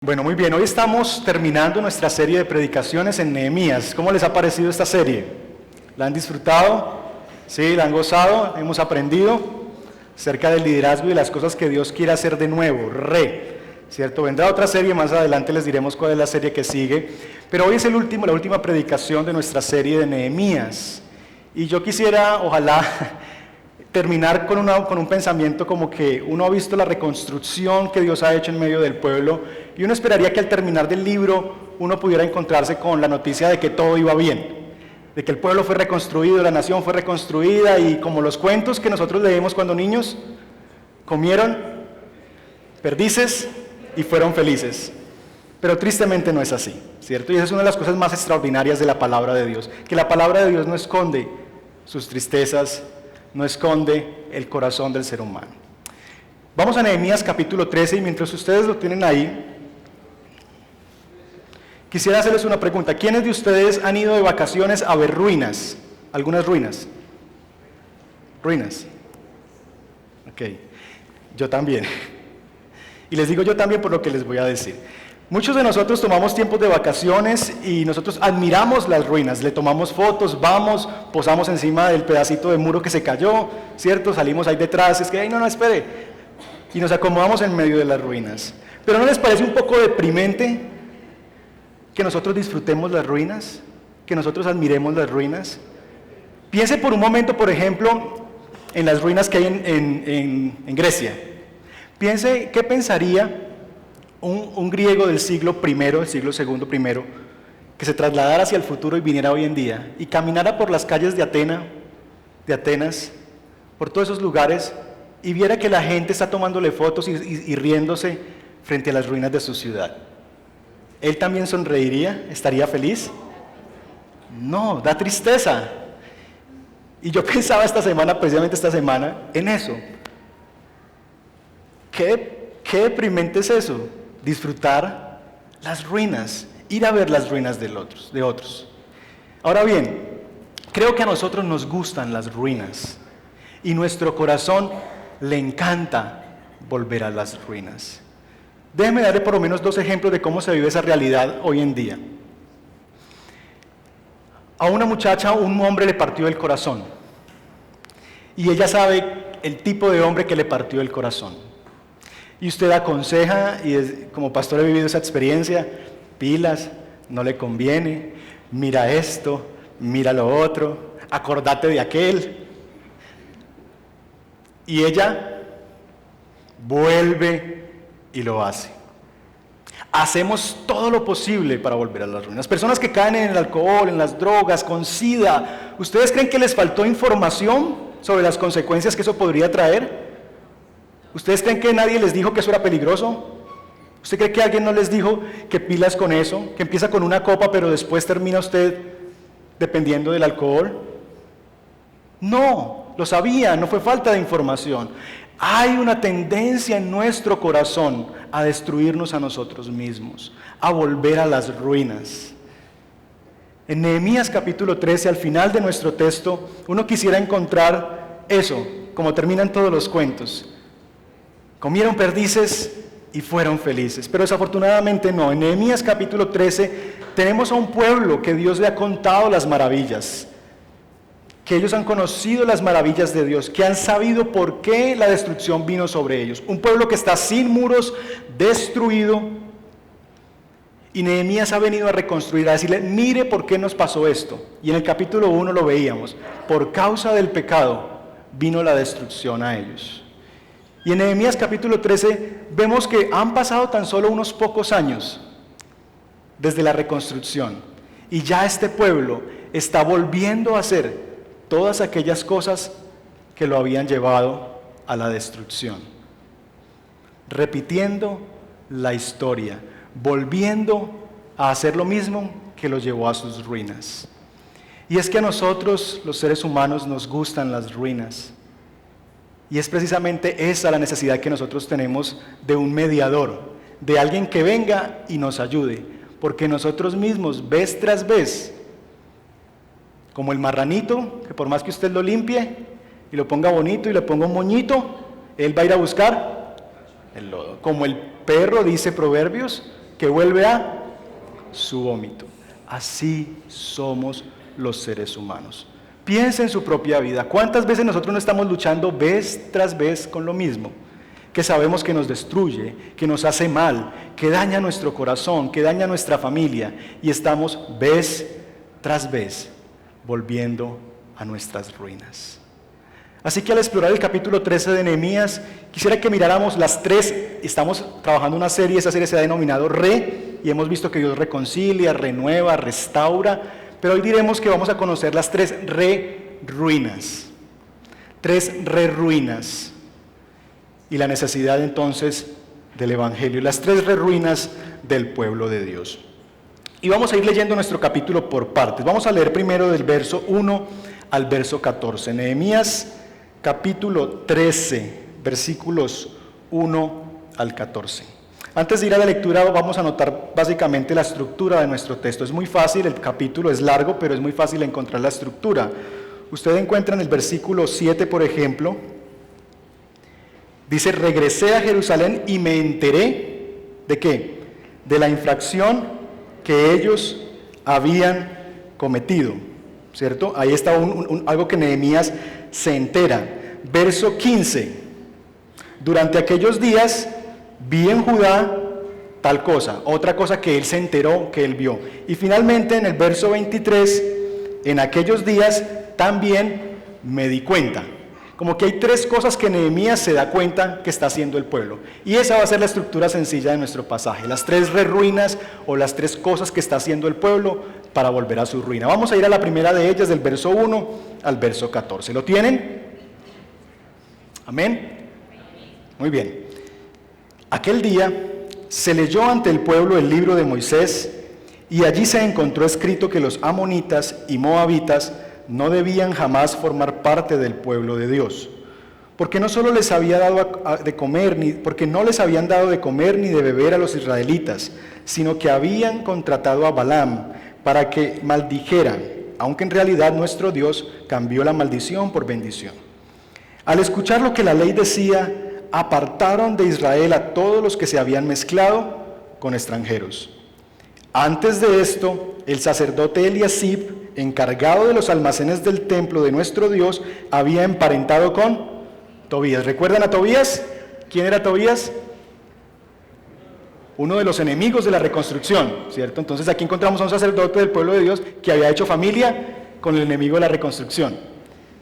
Bueno, muy bien, hoy estamos terminando nuestra serie de predicaciones en Nehemías. ¿Cómo les ha parecido esta serie? ¿La han disfrutado? ¿Sí? ¿La han gozado? ¿Hemos aprendido acerca del liderazgo y las cosas que Dios quiere hacer de nuevo? ¿Cierto? Vendrá otra serie, más adelante les diremos cuál es la serie que sigue. Pero hoy es la última predicación de nuestra serie de Nehemías. Y yo quisiera, ojalá, terminar con un pensamiento como que uno ha visto la reconstrucción que Dios ha hecho en medio del pueblo y uno esperaría que al terminar del libro uno pudiera encontrarse con la noticia de que todo iba bien, de que el pueblo fue reconstruido, la nación fue reconstruida y como los cuentos que nosotros leemos cuando niños, comieron perdices y fueron felices. Pero tristemente no es así, ¿cierto? Y esa es una de las cosas más extraordinarias de la palabra de Dios, que la palabra de Dios no esconde sus tristezas, no esconde el corazón del ser humano. Vamos a Nehemías capítulo 13 y mientras ustedes lo tienen ahí, quisiera hacerles una pregunta. ¿Quiénes de ustedes han ido de vacaciones a ver ruinas? ¿Algunas ruinas? ¿Ruinas? Ok, yo también. Y les digo yo también por lo que les voy a decir. Muchos de nosotros tomamos tiempos de vacaciones y nosotros admiramos las ruinas, le tomamos fotos, vamos, posamos encima del pedacito de muro que se cayó, ¿cierto? Salimos ahí detrás, es que, no, espere, y nos acomodamos en medio de las ruinas. Pero ¿no les parece un poco deprimente que nosotros disfrutemos las ruinas, que nosotros admiremos las ruinas? Piense por un momento, por ejemplo, en las ruinas que hay en Grecia. Piense, ¿qué pensaría un griego del siglo I, el siglo II primero, que se trasladara hacia el futuro y viniera hoy en día y caminara por las calles de Atenas, por todos esos lugares y viera que la gente está tomándole fotos y riéndose frente a las ruinas de su ciudad? ¿Él también sonreiría? ¿Estaría feliz? No, da tristeza. Y yo pensaba precisamente esta semana, en eso. ¿Qué deprimente es eso? Disfrutar las ruinas, ir a ver las ruinas de otros. Ahora bien, creo que a nosotros nos gustan las ruinas y nuestro corazón le encanta volver a las ruinas. Déjenme darle por lo menos 2 ejemplos de cómo se vive esa realidad hoy en día. A una muchacha, un hombre le partió el corazón y ella sabe el tipo de hombre que le partió el corazón. Y usted aconseja, y como pastor he vivido esa experiencia, pilas, no le conviene, mira esto, mira lo otro, acordate de aquel. Y ella vuelve y lo hace. Hacemos todo lo posible para volver a las ruinas. Personas que caen en el alcohol, en las drogas, con SIDA, ¿ustedes creen que les faltó información sobre las consecuencias que eso podría traer? ¿Ustedes creen que nadie les dijo que eso era peligroso? ¿Usted cree que alguien no les dijo que pilas con eso, que empieza con una copa pero después termina usted dependiendo del alcohol? No, lo sabía, no fue falta de información. Hay una tendencia en nuestro corazón a destruirnos a nosotros mismos, a volver a las ruinas. En Nehemías capítulo 13, al final de nuestro texto, uno quisiera encontrar eso, como terminan todos los cuentos. Comieron perdices y fueron felices, pero desafortunadamente no. En Nehemías capítulo 13 tenemos a un pueblo que Dios le ha contado las maravillas, que ellos han conocido las maravillas de Dios, que han sabido por qué la destrucción vino sobre ellos. Un pueblo que está sin muros, destruido, y Nehemías ha venido a reconstruir, a decirle, mire por qué nos pasó esto. Y en el capítulo 1 lo veíamos, por causa del pecado vino la destrucción a ellos. Y en Nehemías capítulo 13 vemos que han pasado tan solo unos pocos años desde la reconstrucción y ya este pueblo está volviendo a hacer todas aquellas cosas que lo habían llevado a la destrucción, repitiendo la historia, volviendo a hacer lo mismo que los llevó a sus ruinas. Y es que a nosotros, los seres humanos, nos gustan las ruinas. Y es precisamente esa la necesidad que nosotros tenemos de un mediador, de alguien que venga y nos ayude, porque nosotros mismos, vez tras vez, como el marranito, que por más que usted lo limpie y lo ponga bonito y le ponga un moñito, él va a ir a buscar el lodo. Como el perro, dice Proverbios, que vuelve a su vómito. Así somos los seres humanos. Piensa en su propia vida. ¿Cuántas veces nosotros no estamos luchando vez tras vez con lo mismo? Que sabemos que nos destruye, que nos hace mal, que daña nuestro corazón, que daña nuestra familia, y estamos vez tras vez volviendo a nuestras ruinas. Así que al explorar el capítulo 13 de Nehemías, quisiera que miráramos las tres. Estamos trabajando una serie, esa serie se ha denominado y hemos visto que Dios reconcilia, renueva, restaura, pero hoy diremos que vamos a conocer las tres ruinas. Tres ruinas. Y la necesidad entonces del Evangelio, las tres ruinas del pueblo de Dios. Y vamos a ir leyendo nuestro capítulo por partes. Vamos a leer primero del verso 1 al verso 14. Nehemías capítulo 13, versículos 1 al 14. Antes de ir a la lectura vamos a notar básicamente la estructura de nuestro texto. Es muy fácil, el capítulo es largo, pero es muy fácil encontrar la estructura. Usted encuentra en el versículo 7, por ejemplo, dice: regresé a Jerusalén y me enteré ¿de qué? De la infracción que ellos habían cometido, ¿cierto? Ahí está algo que Nehemías se entera. Verso 15: durante aquellos días vi en Judá tal cosa, otra cosa que él se enteró, que él vio. Y finalmente en el verso 23, en aquellos días también me di cuenta. Como que hay tres cosas que Nehemías se da cuenta que está haciendo el pueblo. Y esa va a ser la estructura sencilla de nuestro pasaje. Las tres ruinas o las tres cosas que está haciendo el pueblo para volver a su ruina. Vamos a ir a la primera de ellas, del verso 1 al verso 14. ¿Lo tienen? ¿Amén? Muy bien. Aquel día se leyó ante el pueblo el libro de Moisés, y allí se encontró escrito que los amonitas y moabitas no debían jamás formar parte del pueblo de Dios, porque no solo les había dado de comer, porque no les habían dado de comer ni de beber a los israelitas, sino que habían contratado a Balaam para que maldijeran, aunque en realidad nuestro Dios cambió la maldición por bendición. Al escuchar lo que la ley decía, apartaron de Israel a todos los que se habían mezclado con extranjeros. Antes de esto, el sacerdote Eliasib, encargado de los almacenes del templo de nuestro Dios, había emparentado con Tobías. ¿Recuerdan a Tobías? ¿Quién era Tobías? Uno de los enemigos de la reconstrucción, ¿cierto? Entonces aquí encontramos a un sacerdote del pueblo de Dios que había hecho familia con el enemigo de la reconstrucción.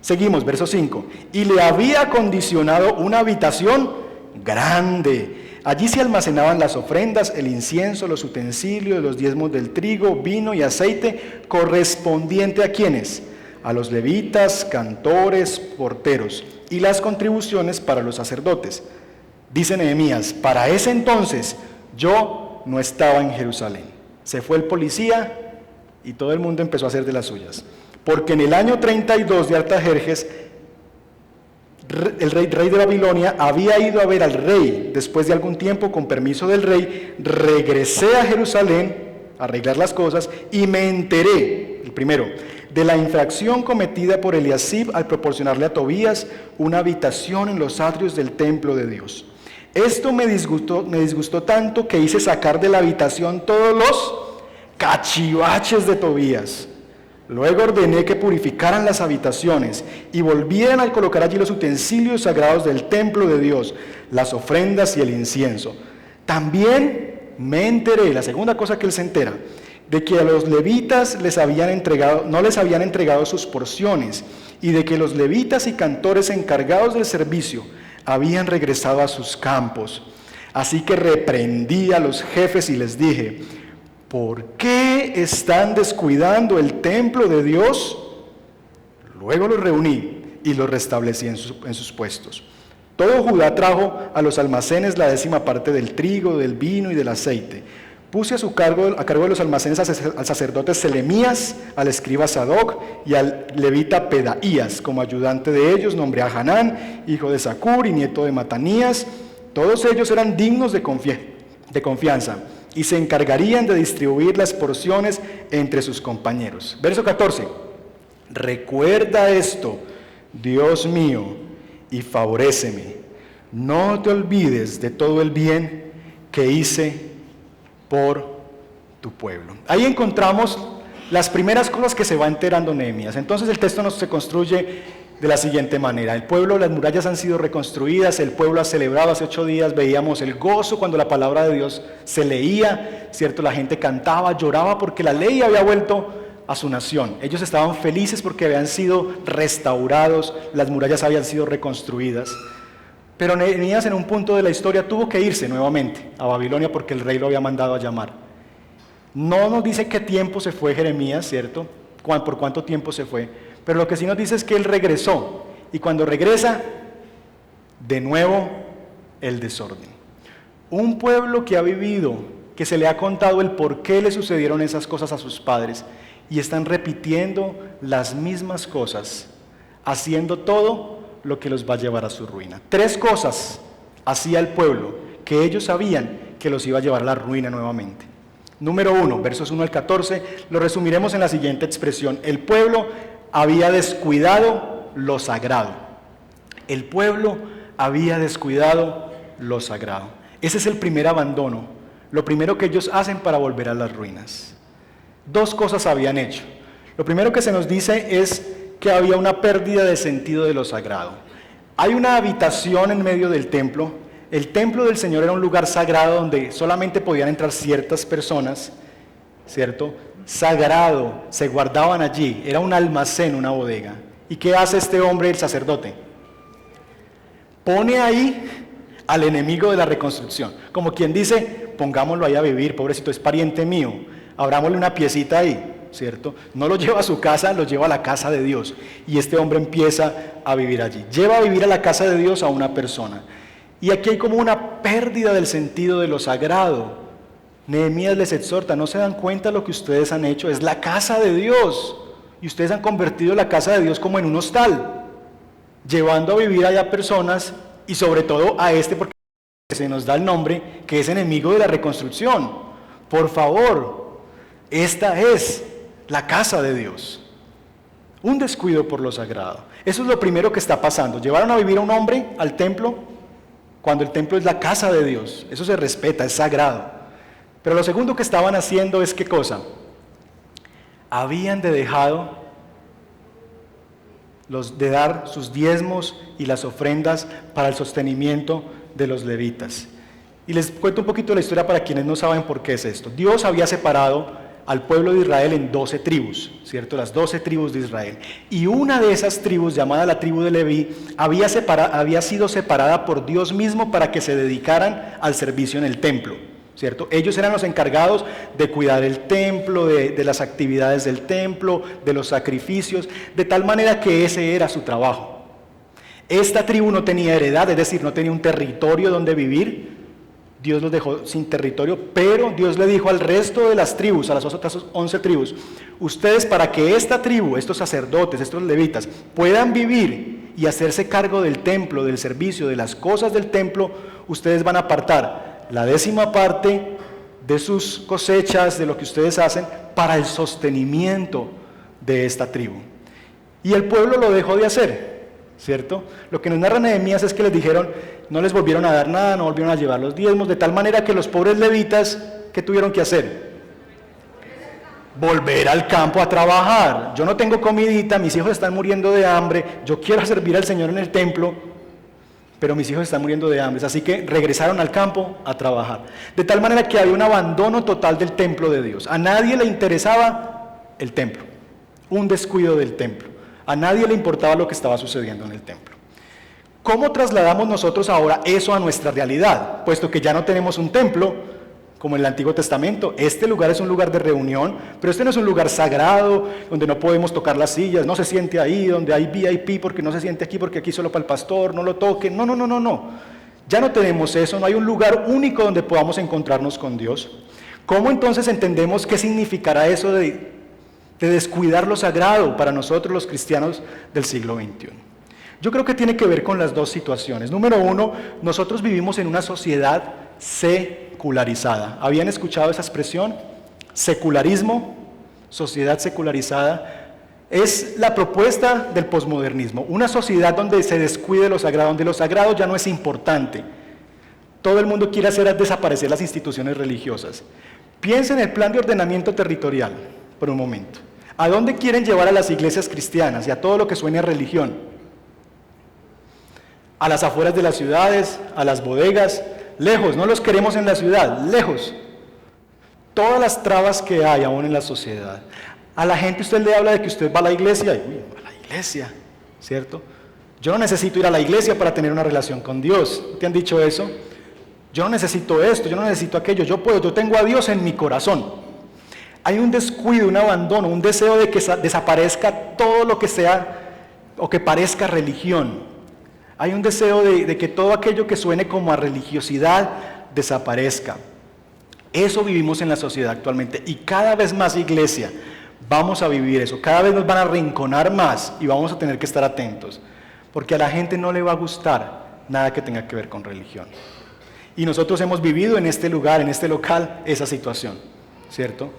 Seguimos, verso 5. Y le había acondicionado una habitación grande. Allí se almacenaban las ofrendas, el incienso, los utensilios, los diezmos del trigo, vino y aceite, correspondiente ¿a quiénes? A los levitas, cantores, porteros, y las contribuciones para los sacerdotes. Dice Nehemías: para ese entonces yo no estaba en Jerusalén. Se fue el policía y todo el mundo empezó a hacer de las suyas. Porque en el año 32 de Artajerjes, el rey de Babilonia había ido a ver al rey. Después de algún tiempo, con permiso del rey, regresé a Jerusalén a arreglar las cosas y me enteré, el primero, de la infracción cometida por Eliasib al proporcionarle a Tobías una habitación en los atrios del templo de Dios. Esto me disgustó tanto que hice sacar de la habitación todos los cachivaches de Tobías. Luego ordené que purificaran las habitaciones y volvieran a colocar allí los utensilios sagrados del templo de Dios, las ofrendas y el incienso. También me enteré, la segunda cosa que él se entera, de que a los levitas no les habían entregado sus porciones, y de que los levitas y cantores encargados del servicio habían regresado a sus campos. Así que reprendí a los jefes y les dije: ¿por qué están descuidando el templo de Dios? Luego los reuní y los restablecí en sus puestos. Todo Judá trajo a los almacenes la 10ª parte del trigo, del vino y del aceite. Puse a cargo de los almacenes al sacerdote Selemías, al escriba Sadoc y al levita Pedaías. Como ayudante de ellos nombré a Hanán, hijo de Zacur y nieto de Matanías. Todos ellos eran dignos de confianza y se encargarían de distribuir las porciones entre sus compañeros. Verso 14. Recuerda esto, Dios mío, y favoréceme. No te olvides de todo el bien que hice por tu pueblo. Ahí encontramos las primeras cosas que se va enterando Nehemías. Entonces el texto se construye de la siguiente manera: el pueblo, las murallas han sido reconstruidas, el pueblo ha celebrado. Hace 8 días veíamos el gozo cuando la palabra de Dios se leía, ¿cierto? La gente cantaba, lloraba porque la ley había vuelto a su nación. Ellos estaban felices porque habían sido restaurados, las murallas habían sido reconstruidas. Pero Nehemías, en un punto de la historia, tuvo que irse nuevamente a Babilonia porque el rey lo había mandado a llamar. No nos dice qué tiempo se fue Jeremías, ¿cierto? Por cuánto tiempo se fue. Pero lo que sí nos dice es que él regresó. Y cuando regresa, de nuevo, el desorden. Un pueblo que ha vivido, que se le ha contado el por qué le sucedieron esas cosas a sus padres, y están repitiendo las mismas cosas, haciendo todo lo que los va a llevar a su ruina. 3 cosas hacía el pueblo que ellos sabían que los iba a llevar a la ruina nuevamente. Número 1, versos 1 al 14, lo resumiremos en la siguiente expresión: el pueblo había descuidado lo sagrado. El pueblo había descuidado lo sagrado. Ese es el primer abandono, lo primero que ellos hacen para volver a las ruinas. 2 cosas habían hecho. Lo primero que se nos dice es que había una pérdida de sentido de lo sagrado. Hay una habitación en medio del templo. El templo del Señor era un lugar sagrado donde solamente podían entrar ciertas personas, ¿cierto? Sagrado, se guardaban allí, era un almacén, una bodega. ¿Y qué hace este hombre, el sacerdote? Pone ahí al enemigo de la reconstrucción, como quien dice: pongámoslo ahí a vivir, pobrecito, es pariente mío, abrámosle una piecita ahí, ¿cierto? No lo lleva a su casa, lo lleva a la casa de Dios, y este hombre empieza a vivir allí, lleva a vivir a la casa de Dios a una persona. Y aquí hay como una pérdida del sentido de lo sagrado. Nehemías les exhorta: ¿no se dan cuenta lo que ustedes han hecho? Es la casa de Dios, y ustedes han convertido la casa de Dios como en un hostal, llevando a vivir allá personas, y sobre todo a porque se nos da el nombre, que es enemigo de la reconstrucción. Por favor, esta es la casa de Dios. Un descuido por lo sagrado. Eso es lo primero que está pasando. Llevaron a vivir a un hombre al templo, cuando el templo es la casa de Dios. Eso se respeta, es sagrado. Pero lo segundo que estaban haciendo es, ¿qué cosa? Habían dejado de dar sus diezmos y las ofrendas para el sostenimiento de los levitas. Y les cuento un poquito la historia para quienes no saben por qué es esto. Dios había separado al pueblo de Israel en 12 tribus, ¿cierto? Las 12 tribus de Israel. Y una de esas tribus, llamada la tribu de Leví, había sido separada por Dios mismo para que se dedicaran al servicio en el templo, ¿cierto? Ellos eran los encargados de cuidar el templo, de las actividades del templo, de los sacrificios, de tal manera que ese era su trabajo. Esta tribu no tenía heredad, es decir, no tenía un territorio donde vivir. Dios los dejó sin territorio, pero Dios le dijo al resto de las tribus, a las otras 11 tribus: ustedes, para que esta tribu, estos sacerdotes, estos levitas, puedan vivir y hacerse cargo del templo, del servicio, de las cosas del templo, ustedes van a apartar la 10ª parte de sus cosechas, de lo que ustedes hacen, para el sostenimiento de esta tribu. Y el pueblo lo dejó de hacer, ¿cierto? Lo que nos narra Nehemías es que les dijeron: no les volvieron a dar nada, no volvieron a llevar los diezmos, de tal manera que los pobres levitas, ¿qué tuvieron que hacer? Volver al campo a trabajar. Yo no tengo comidita, mis hijos están muriendo de hambre, yo quiero servir al Señor en el templo, pero mis hijos están muriendo de hambre, así que regresaron al campo a trabajar. De tal manera que había un abandono total del templo de Dios. A nadie le interesaba el templo, un descuido del templo. A nadie le importaba lo que estaba sucediendo en el templo. ¿Cómo trasladamos nosotros ahora eso a nuestra realidad? Puesto que ya no tenemos un templo, como en el Antiguo Testamento. Este lugar es un lugar de reunión, pero este no es un lugar sagrado, donde no podemos tocar las sillas, no se siente ahí, donde hay VIP, porque no se siente aquí, porque aquí solo para el pastor, no lo toquen. No. Ya no tenemos eso, no hay un lugar único donde podamos encontrarnos con Dios. ¿Cómo entonces entendemos qué significará eso de descuidar lo sagrado para nosotros los cristianos del siglo XXI? Yo creo que tiene que ver con las 2 situaciones. Número 1, nosotros vivimos en una sociedad secularizada. ¿Habían escuchado esa expresión? Secularismo, sociedad secularizada. Es la propuesta del posmodernismo. Una sociedad donde se descuide lo sagrado, donde lo sagrado ya no es importante. Todo el mundo quiere hacer desaparecer las instituciones religiosas. Piensa en el plan de ordenamiento territorial por un momento. ¿A dónde quieren llevar a las iglesias cristianas y a todo lo que suene a religión? A las afueras de las ciudades, a las bodegas, lejos, no los queremos en la ciudad, lejos. Todas las trabas que hay aún en la sociedad. A la gente usted le habla de que usted va a la iglesia, y uy, a la iglesia, ¿cierto? Yo no necesito ir a la iglesia para tener una relación con Dios. ¿Te han dicho eso? Yo no necesito esto, yo no necesito aquello, yo tengo a Dios en mi corazón. Hay un descuido, un abandono, un deseo de que desaparezca todo lo que sea o que parezca religión. Hay un deseo de que todo aquello que suene como a religiosidad desaparezca. Eso vivimos en la sociedad actualmente y cada vez más iglesia vamos a vivir eso, cada vez nos van a arrinconar más y vamos a tener que estar atentos, porque a la gente no le va a gustar nada que tenga que ver con religión. Y nosotros hemos vivido en este lugar, en este local, esa situación, ¿cierto?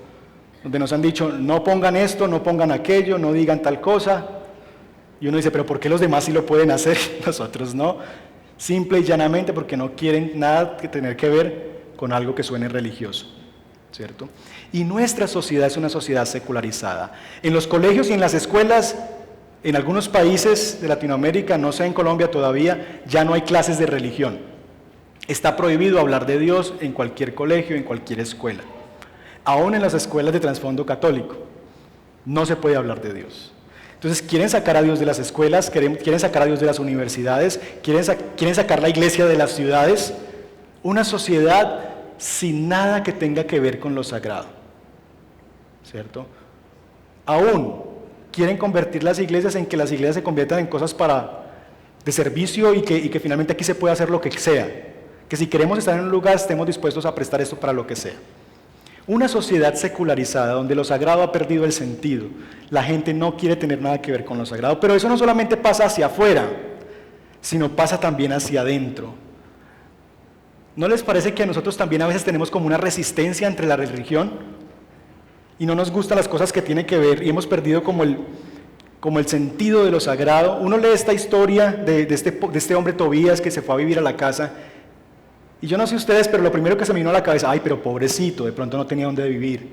Donde nos han dicho, no pongan esto, no pongan aquello, no digan tal cosa. Y uno dice, pero ¿por qué los demás sí lo pueden hacer? Nosotros no. Simple y llanamente porque no quieren nada que tener que ver con algo que suene religioso, ¿cierto? Y nuestra sociedad es una sociedad secularizada. En los colegios y en las escuelas, en algunos países de Latinoamérica, no sé en Colombia todavía, ya no hay clases de religión. Está prohibido hablar de Dios en cualquier colegio, en cualquier escuela. Aún en las escuelas de trasfondo católico, no se puede hablar de Dios. Entonces, quieren sacar a Dios de las escuelas, quieren sacar a Dios de las universidades, quieren sacar la iglesia de las ciudades. Una sociedad sin nada que tenga que ver con lo sagrado, ¿cierto? Aún quieren convertir las iglesias en que las iglesias se conviertan en cosas de servicio y que finalmente aquí se pueda hacer lo que sea. Que si queremos estar en un lugar estemos dispuestos a prestar esto para lo que sea. Una sociedad secularizada donde lo sagrado ha perdido el sentido. La gente no quiere tener nada que ver con lo sagrado, pero eso no solamente pasa hacia afuera, sino pasa también hacia adentro. ¿No les parece que a nosotros también a veces tenemos como una resistencia entre la religión? Y no nos gustan las cosas que tienen que ver y hemos perdido como el sentido de lo sagrado. Uno lee esta historia de este hombre Tobías que se fue a vivir a la casa. Y yo no sé ustedes, pero lo primero que se me vino a la cabeza, ay, pero pobrecito, de pronto no tenía dónde vivir.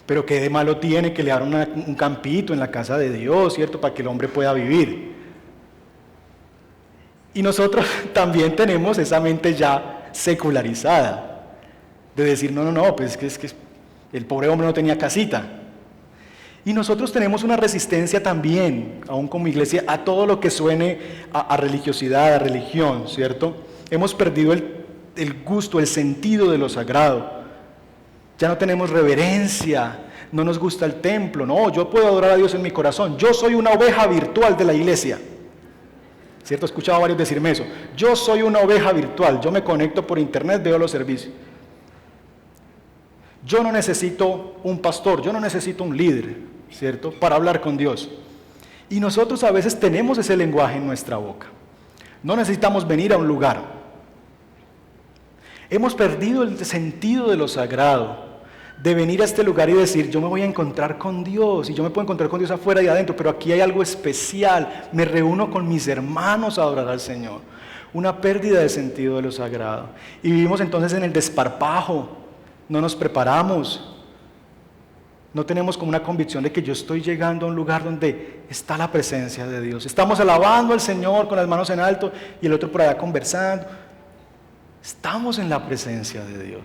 Pero qué de malo tiene que le abran un campito en la casa de Dios, ¿cierto? Para que el hombre pueda vivir. Y nosotros también tenemos esa mente ya secularizada, de decir, no, pues es que el pobre hombre no tenía casita. Y nosotros tenemos una resistencia también, aún como iglesia, a todo lo que suene a religiosidad, a religión, ¿cierto? Hemos perdido el gusto, el sentido de lo sagrado. Ya no tenemos reverencia, no nos gusta el templo. No, yo puedo adorar a Dios en mi corazón. Yo soy una oveja virtual de la iglesia. ¿Cierto? He escuchado a varios decirme eso. Yo soy una oveja virtual. Yo me conecto por internet, veo los servicios. Yo no necesito un pastor, yo no necesito un líder, ¿cierto? Para hablar con Dios. Y nosotros a veces tenemos ese lenguaje en nuestra boca. No necesitamos venir a un lugar. Hemos perdido el sentido de lo sagrado, de venir a este lugar y decir, yo me voy a encontrar con Dios, y yo me puedo encontrar con Dios afuera y adentro, pero aquí hay algo especial, me reúno con mis hermanos a adorar al Señor. Una pérdida de sentido de lo sagrado. Y vivimos entonces en el desparpajo, no nos preparamos, no tenemos como una convicción de que yo estoy llegando a un lugar donde está la presencia de Dios. Estamos alabando al Señor con las manos en alto y el otro por allá conversando. Estamos en la presencia de Dios.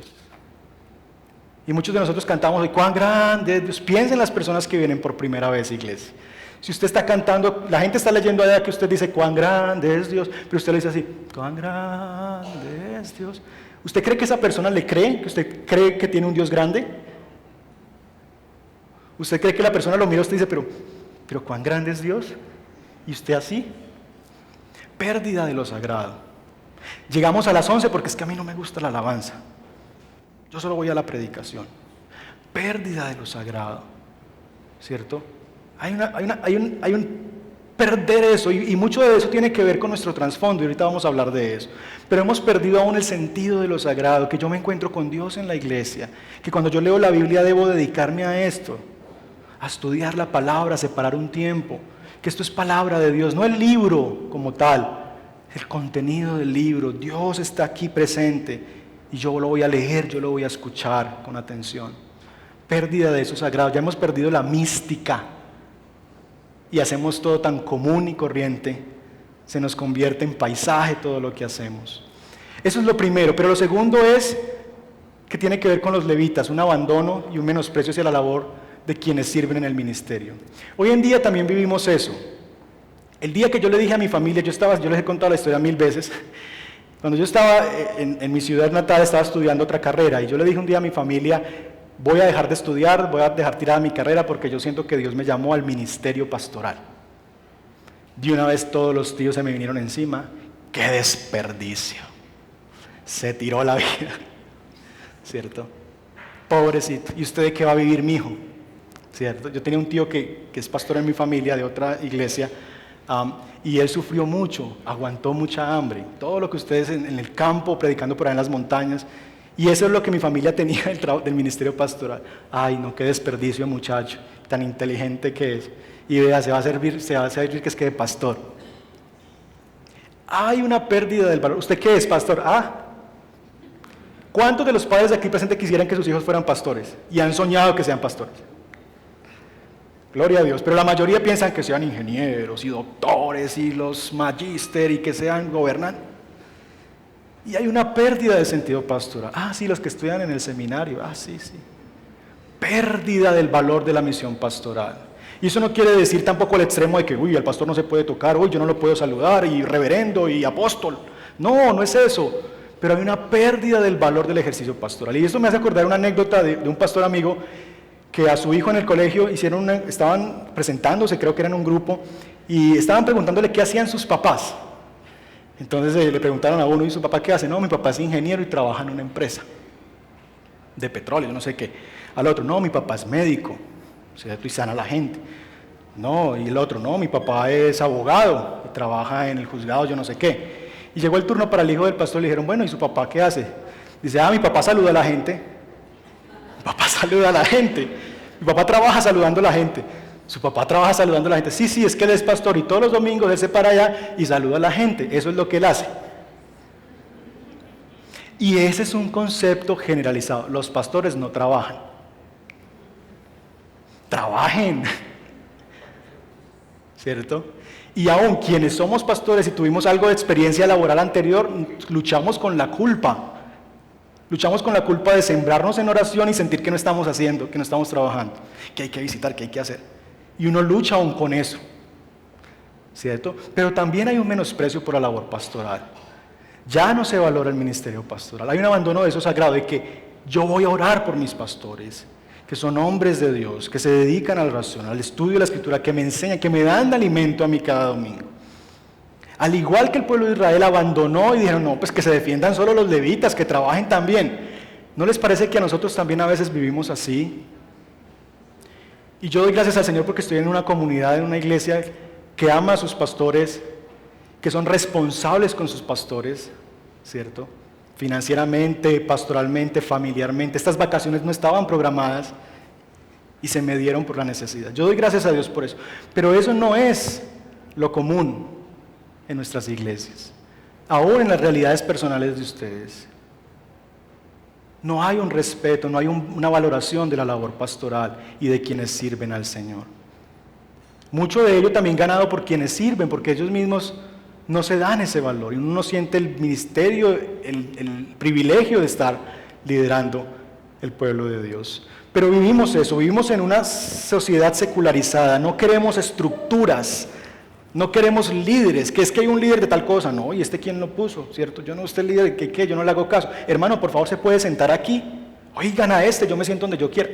Y muchos de nosotros cantamos hoy, cuán grande es Dios. Piensen en las personas que vienen por primera vez, iglesia. Si usted está cantando, la gente está leyendo allá que usted dice, cuán grande es Dios, pero usted le dice así, cuán grande es Dios. ¿Usted cree que esa persona le cree? ¿Que usted cree que tiene un Dios grande? ¿Usted cree que la persona lo mira y usted dice, pero cuán grande es Dios? ¿Y usted así? Pérdida de lo sagrado. Llegamos a las 11 porque es que a mí no me gusta la alabanza. Yo solo voy a la predicación. Pérdida de lo sagrado, ¿cierto? Hay un perder eso y mucho de eso tiene que ver con nuestro trasfondo y ahorita vamos a hablar de eso. Pero hemos perdido aún el sentido de lo sagrado, que yo me encuentro con Dios en la iglesia, que cuando yo leo la Biblia debo dedicarme a esto, a estudiar la palabra, a separar un tiempo, que esto es palabra de Dios, no el libro como tal, el contenido del libro. Dios está aquí presente y yo lo voy a leer, yo lo voy a escuchar con atención. Pérdida de eso sagrado, ya hemos perdido la mística y hacemos todo tan común y corriente, se nos convierte en paisaje todo lo que hacemos. Eso es lo primero, pero lo segundo es que tiene que ver con los levitas, un abandono y un menosprecio hacia la labor de quienes sirven en el ministerio. Hoy en día también vivimos eso. El día que yo le dije a mi familia, yo les he contado la historia 1000 veces, cuando yo estaba en mi ciudad natal, estaba estudiando otra carrera, y yo le dije un día a mi familia, voy a dejar de estudiar, voy a dejar tirada mi carrera porque yo siento que Dios me llamó al ministerio pastoral. De una vez todos los tíos se me vinieron encima, ¡qué desperdicio! Se tiró la vida, ¿cierto? Pobrecito, ¿y usted de qué va a vivir, mi hijo? ¿Cierto? Yo tenía un tío que es pastor en mi familia de otra iglesia, y él sufrió mucho, aguantó mucha hambre, todo lo que ustedes en el campo, predicando por ahí en las montañas, y eso es lo que mi familia tenía del ministerio pastoral. Ay, no, qué desperdicio, muchacho, tan inteligente que es, y vea, se va a servir que es que de pastor. Hay una pérdida del valor. ¿Usted qué es, pastor? ¿Cuántos de los padres de aquí presentes quisieran que sus hijos fueran pastores y han soñado que sean pastores? Gloria a Dios, pero la mayoría piensan que sean ingenieros y doctores y los magíster y que sean gobernantes. Y hay una pérdida de sentido pastoral. Sí, los que estudian en el seminario, sí. Pérdida del valor de la misión pastoral. Y eso no quiere decir tampoco el extremo de que, el pastor no se puede tocar, yo no lo puedo saludar, y reverendo, y apóstol. No es eso. Pero hay una pérdida del valor del ejercicio pastoral. Y esto me hace acordar una anécdota de un pastor amigo que a su hijo en el colegio estaban presentándose, creo que eran un grupo, y estaban preguntándole qué hacían sus papás. Entonces le preguntaron a uno, ¿y su papá qué hace? No, mi papá es ingeniero y trabaja en una empresa de petróleo, no sé qué. Al otro, no, mi papá es médico, ¿cierto? Y sana a la gente. No, y el otro, no, mi papá es abogado y trabaja en el juzgado, yo no sé qué. Y llegó el turno para el hijo del pastor, le dijeron, bueno, ¿y su papá qué hace? Dice, mi papá saluda a la gente. Mi papá saluda a la gente. Mi papá trabaja saludando a la gente. Su papá trabaja saludando a la gente. Sí, es que él es pastor y todos los domingos él se para allá y saluda a la gente. Eso es lo que él hace. Y ese es un concepto generalizado. Los pastores no trabajan. Trabajen. ¿Cierto? Y aún quienes somos pastores y tuvimos algo de experiencia laboral anterior, luchamos con la culpa. Luchamos con la culpa de sembrarnos en oración y sentir que no estamos haciendo, que no estamos trabajando, que hay que visitar, que hay que hacer. Y uno lucha aún con eso, ¿cierto? Pero también hay un menosprecio por la labor pastoral. Ya no se valora el ministerio pastoral. Hay un abandono de eso sagrado, de que yo voy a orar por mis pastores, que son hombres de Dios, que se dedican a la oración, al estudio de la Escritura, que me enseñan, que me dan alimento a mí cada domingo. Al igual que el pueblo de Israel abandonó y dijeron, no, pues que se defiendan solo los levitas, que trabajen también. ¿No les parece que a nosotros también a veces vivimos así? Y yo doy gracias al Señor porque estoy en una comunidad, en una iglesia que ama a sus pastores, que son responsables con sus pastores, ¿cierto? Financieramente, pastoralmente, familiarmente. Estas vacaciones no estaban programadas y se me dieron por la necesidad. Yo doy gracias a Dios por eso. Pero eso no es lo común en nuestras iglesias, aún en las realidades personales de ustedes. No hay un respeto, no hay una valoración de la labor pastoral y de quienes sirven al Señor. Mucho de ello también ganado por quienes sirven, porque ellos mismos no se dan ese valor y uno no siente el ministerio, el privilegio de estar liderando el pueblo de Dios. Pero vivimos eso, vivimos en una sociedad secularizada, no queremos estructuras. No queremos líderes, que es que hay un líder de tal cosa, no, y quién lo puso, ¿cierto? Yo no, usted es líder, ¿qué? Yo no le hago caso. Hermano, por favor, ¿se puede sentar aquí? Oigan a yo me siento donde yo quiero.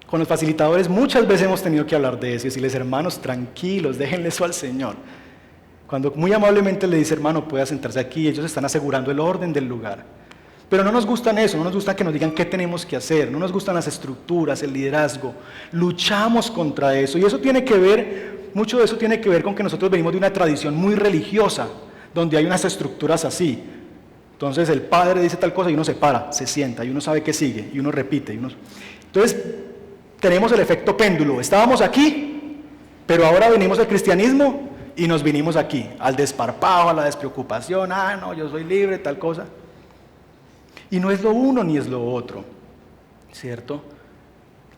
Con los facilitadores muchas veces hemos tenido que hablar de eso y decirles, hermanos, tranquilos, déjenle eso al Señor. Cuando muy amablemente le dice, hermano, pueda sentarse aquí, ellos están asegurando el orden del lugar. Pero no nos gustan eso, no nos gusta que nos digan qué tenemos que hacer, no nos gustan las estructuras, el liderazgo. Luchamos contra eso y eso tiene que ver, mucho de eso tiene que ver con que nosotros venimos de una tradición muy religiosa, donde hay unas estructuras así. Entonces el padre dice tal cosa y uno se para, se sienta y uno sabe qué sigue y uno repite. Entonces tenemos el efecto péndulo, estábamos aquí, pero ahora venimos al cristianismo y nos vinimos aquí, al desparpajo, a la despreocupación, no, yo soy libre, tal cosa. Y no es lo uno ni es lo otro, ¿cierto?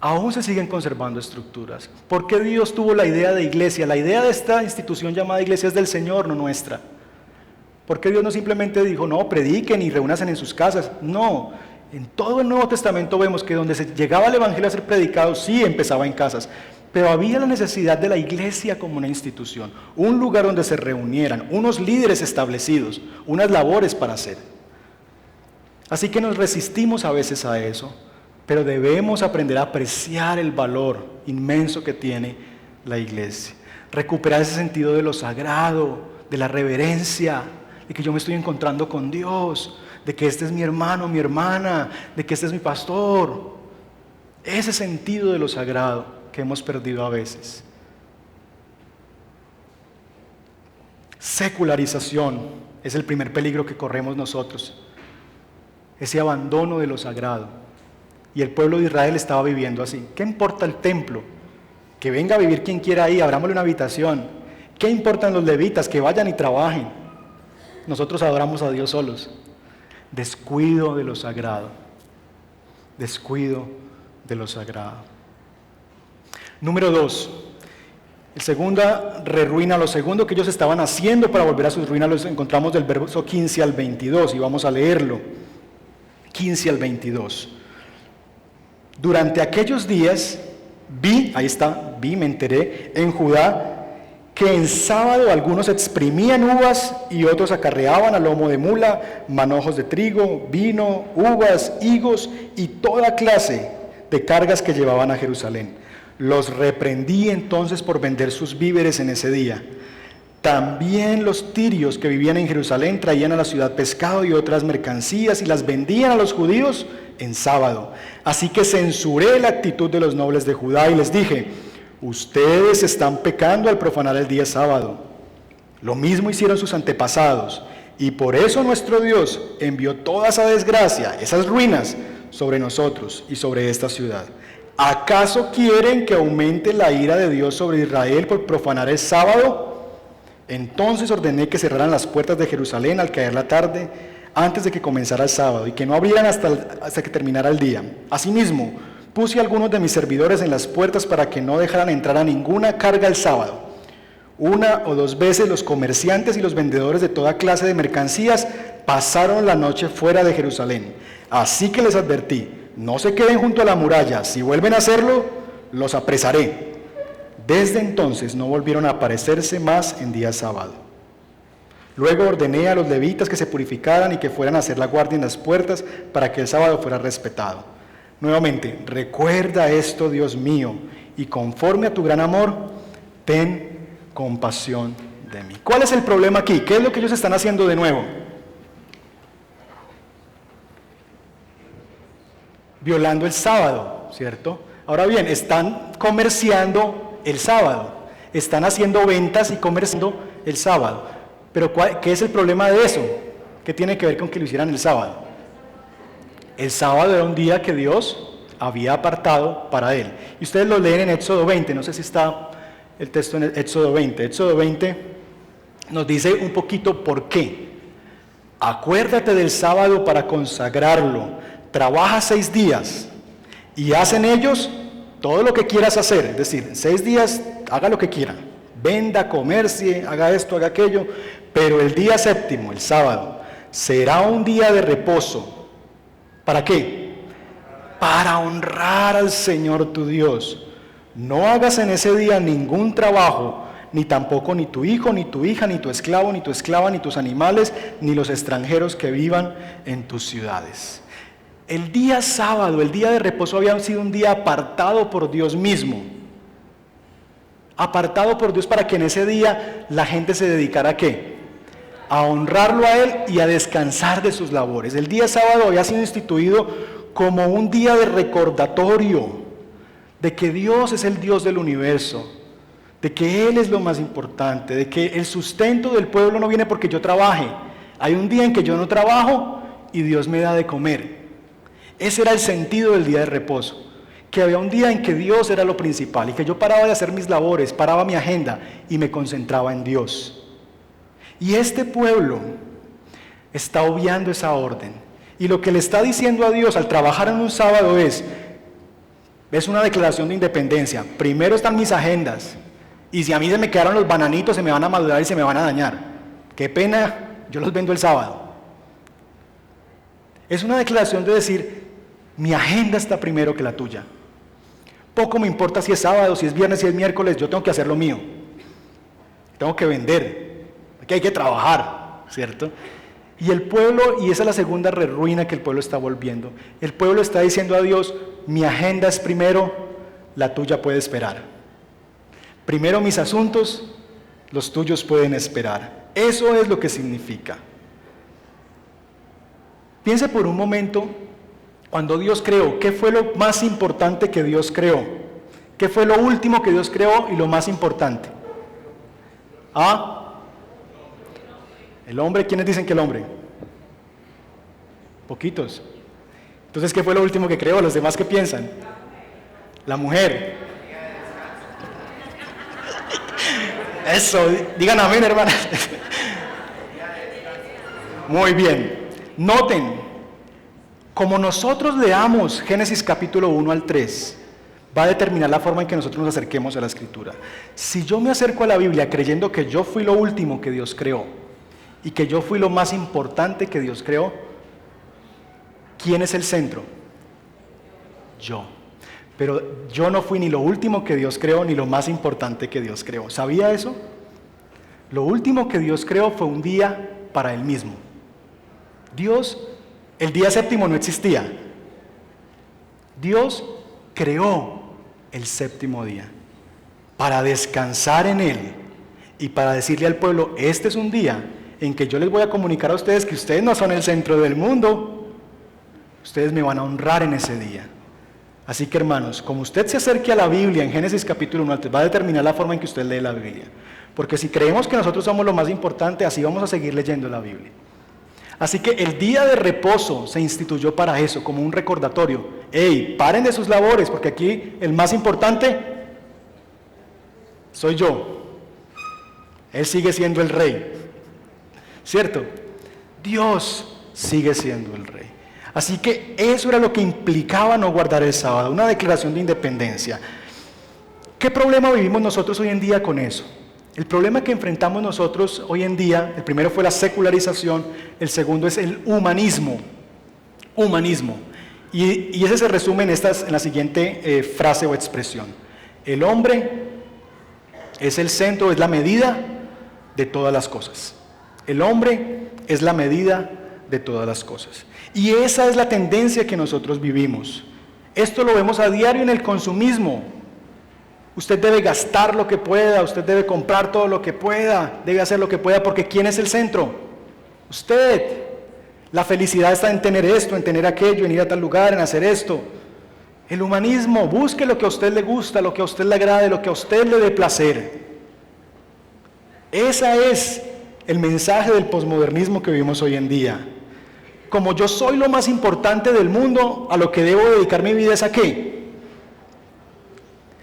Aún se siguen conservando estructuras. ¿Por qué Dios tuvo la idea de iglesia? La idea de esta institución llamada iglesia es del Señor, no nuestra. ¿Por qué Dios no simplemente dijo, no, prediquen y reúnanse en sus casas? No, en todo el Nuevo Testamento vemos que donde se llegaba el Evangelio a ser predicado, sí empezaba en casas. Pero había la necesidad de la iglesia como una institución, un lugar donde se reunieran, unos líderes establecidos, unas labores para hacer. Así que nos resistimos a veces a eso, pero debemos aprender a apreciar el valor inmenso que tiene la iglesia. Recuperar ese sentido de lo sagrado, de la reverencia, de que yo me estoy encontrando con Dios, de que este es mi hermano, mi hermana, de que este es mi pastor. Ese sentido de lo sagrado que hemos perdido a veces. Secularización es el primer peligro que corremos nosotros. Ese abandono de lo sagrado. Y el pueblo de Israel estaba viviendo así. ¿Qué importa el templo? Que venga a vivir quien quiera ahí, abrámosle una habitación. ¿Qué importan los levitas? Que vayan y trabajen. Nosotros adoramos a Dios solos. Descuido de lo sagrado. Descuido de lo sagrado. Número 2. El segunda ruina. Lo segundo que ellos estaban haciendo para volver a sus ruinas lo encontramos del verso 15 al 22 y vamos a leerlo. 15 al 22. Durante aquellos días me enteré en Judá que en sábado algunos exprimían uvas y otros acarreaban a lomo de mula manojos de trigo, vino, uvas, higos y toda clase de cargas que llevaban a Jerusalén. Los reprendí entonces por vender sus víveres en ese día. También los tirios que vivían en Jerusalén traían a la ciudad pescado y otras mercancías y las vendían a los judíos en sábado. Así que censuré la actitud de los nobles de Judá y les dije: ustedes están pecando al profanar el día sábado. Lo mismo hicieron sus antepasados y por eso nuestro Dios envió toda esa desgracia, esas ruinas, sobre nosotros y sobre esta ciudad. ¿Acaso quieren que aumente la ira de Dios sobre Israel por profanar el sábado? Entonces ordené que cerraran las puertas de Jerusalén al caer la tarde, antes de que comenzara el sábado, y que no abrieran hasta que terminara el día. Asimismo, puse a algunos de mis servidores en las puertas para que no dejaran entrar a ninguna carga el sábado. 1 o 2 veces los comerciantes y los vendedores de toda clase de mercancías pasaron la noche fuera de Jerusalén. Así que les advertí: no se queden junto a la muralla, si vuelven a hacerlo, los apresaré. Desde entonces no volvieron a aparecerse más en día sábado. Luego ordené a los levitas que se purificaran y que fueran a hacer la guardia en las puertas para que el sábado fuera respetado. Nuevamente, recuerda esto, Dios mío, y conforme a tu gran amor, ten compasión de mí. ¿Cuál es el problema aquí? ¿Qué es lo que ellos están haciendo de nuevo? Violando el sábado, ¿cierto? Ahora bien, están comerciando el sábado, están haciendo ventas y comerciando el sábado. Pero ¿qué es el problema de eso? ¿Qué tiene que ver con que lo hicieran el sábado? El sábado era un día que Dios había apartado para él. Y ustedes lo leen en Éxodo 20, no sé si está el texto en Éxodo 20. Éxodo 20 nos dice un poquito por qué. Acuérdate del sábado para consagrarlo. Trabaja 6 días y haz en ellos todo lo que quieras hacer. Es decir, 6 días haga lo que quiera. Venda, comercie, haga esto, haga aquello. Pero el día séptimo, el sábado, será un día de reposo. ¿Para qué? Para honrar al Señor tu Dios. No hagas en ese día ningún trabajo, ni tampoco ni tu hijo, ni tu hija, ni tu esclavo, ni tu esclava, ni tus animales, ni los extranjeros que vivan en tus ciudades. El día sábado, el día de reposo, había sido un día apartado por Dios mismo. Apartado por Dios para que en ese día la gente se dedicara ¿a qué? A honrarlo a Él y a descansar de sus labores. El día sábado había sido instituido como un día de recordatorio de que Dios es el Dios del universo, de que Él es lo más importante, de que el sustento del pueblo no viene porque yo trabaje. Hay un día en que yo no trabajo y Dios me da de comer. Ese era el sentido del día de reposo, que había un día en que Dios era lo principal y que yo paraba de hacer mis labores, paraba mi agenda y me concentraba en Dios. Y este pueblo está obviando esa orden Y lo que le está diciendo a Dios al trabajar en un sábado es una declaración de independencia. Primero están mis agendas. Y si a mí se me quedaron los bananitos, se me van a madurar y se me van a dañar. Qué pena, yo los vendo el sábado. Es una declaración de decir, mi agenda está primero que la tuya. Poco me importa si es sábado, si es viernes, si es miércoles, yo tengo que hacer lo mío. Tengo que vender. Aquí hay que trabajar, ¿cierto? Y el pueblo, y esa es la segunda ruina que el pueblo está volviendo, el pueblo está diciendo a Dios, mi agenda es primero, la tuya puede esperar. Primero mis asuntos, los tuyos pueden esperar. Eso es lo que significa. Piense por un momento, cuando Dios creó, ¿qué fue lo más importante que Dios creó? ¿Qué fue lo último que Dios creó y lo más importante? ¿Ah? El hombre, ¿quiénes dicen que el hombre? Poquitos. Entonces, ¿qué fue lo último que creó? ¿Los demás qué piensan? La mujer. Eso, digan amén, hermanas. Muy bien. Noten, como nosotros leamos Génesis capítulo 1 al 3, va a determinar la forma en que nosotros nos acerquemos a la Escritura. Si yo me acerco a la Biblia creyendo que yo fui lo último que Dios creó y que yo fui lo más importante que Dios creó, ¿quién es el centro? Yo. Pero yo no fui ni lo último que Dios creó ni lo más importante que Dios creó. ¿Sabía eso? Lo último que Dios creó fue un día para Él mismo. Dios, el día séptimo no existía. Dios creó el séptimo día para descansar en Él y para decirle al pueblo, este es un día en que yo les voy a comunicar a ustedes que ustedes no son el centro del mundo. Ustedes me van a honrar en ese día. Así que hermanos, como usted se acerque a la Biblia en Génesis capítulo 1, va a determinar la forma en que usted lee la Biblia. Porque si creemos que nosotros somos lo más importante, así vamos a seguir leyendo la Biblia. Así que el día de reposo se instituyó para eso, como un recordatorio. ¡Ey, paren de sus labores! Porque aquí el más importante soy yo. Él sigue siendo el rey. ¿Cierto? Dios sigue siendo el rey. Así que eso era lo que implicaba no guardar el sábado, una declaración de independencia. ¿Qué problema vivimos nosotros hoy en día con eso? El problema que enfrentamos nosotros hoy en día, el primero fue la secularización, el segundo es el humanismo. Humanismo. Y ese se resume en la siguiente frase o expresión. El hombre es el centro, es la medida de todas las cosas. El hombre es la medida de todas las cosas. Y esa es la tendencia que nosotros vivimos. Esto lo vemos a diario en el consumismo. Usted debe gastar lo que pueda, usted debe comprar todo lo que pueda, debe hacer lo que pueda, porque ¿quién es el centro? Usted. La felicidad está en tener esto, en tener aquello, en ir a tal lugar, en hacer esto. El humanismo, busque lo que a usted le gusta, lo que a usted le agrade, lo que a usted le dé placer. Ese es el mensaje del posmodernismo que vivimos hoy en día. Como yo soy lo más importante del mundo, a lo que debo dedicar mi vida es ¿a qué?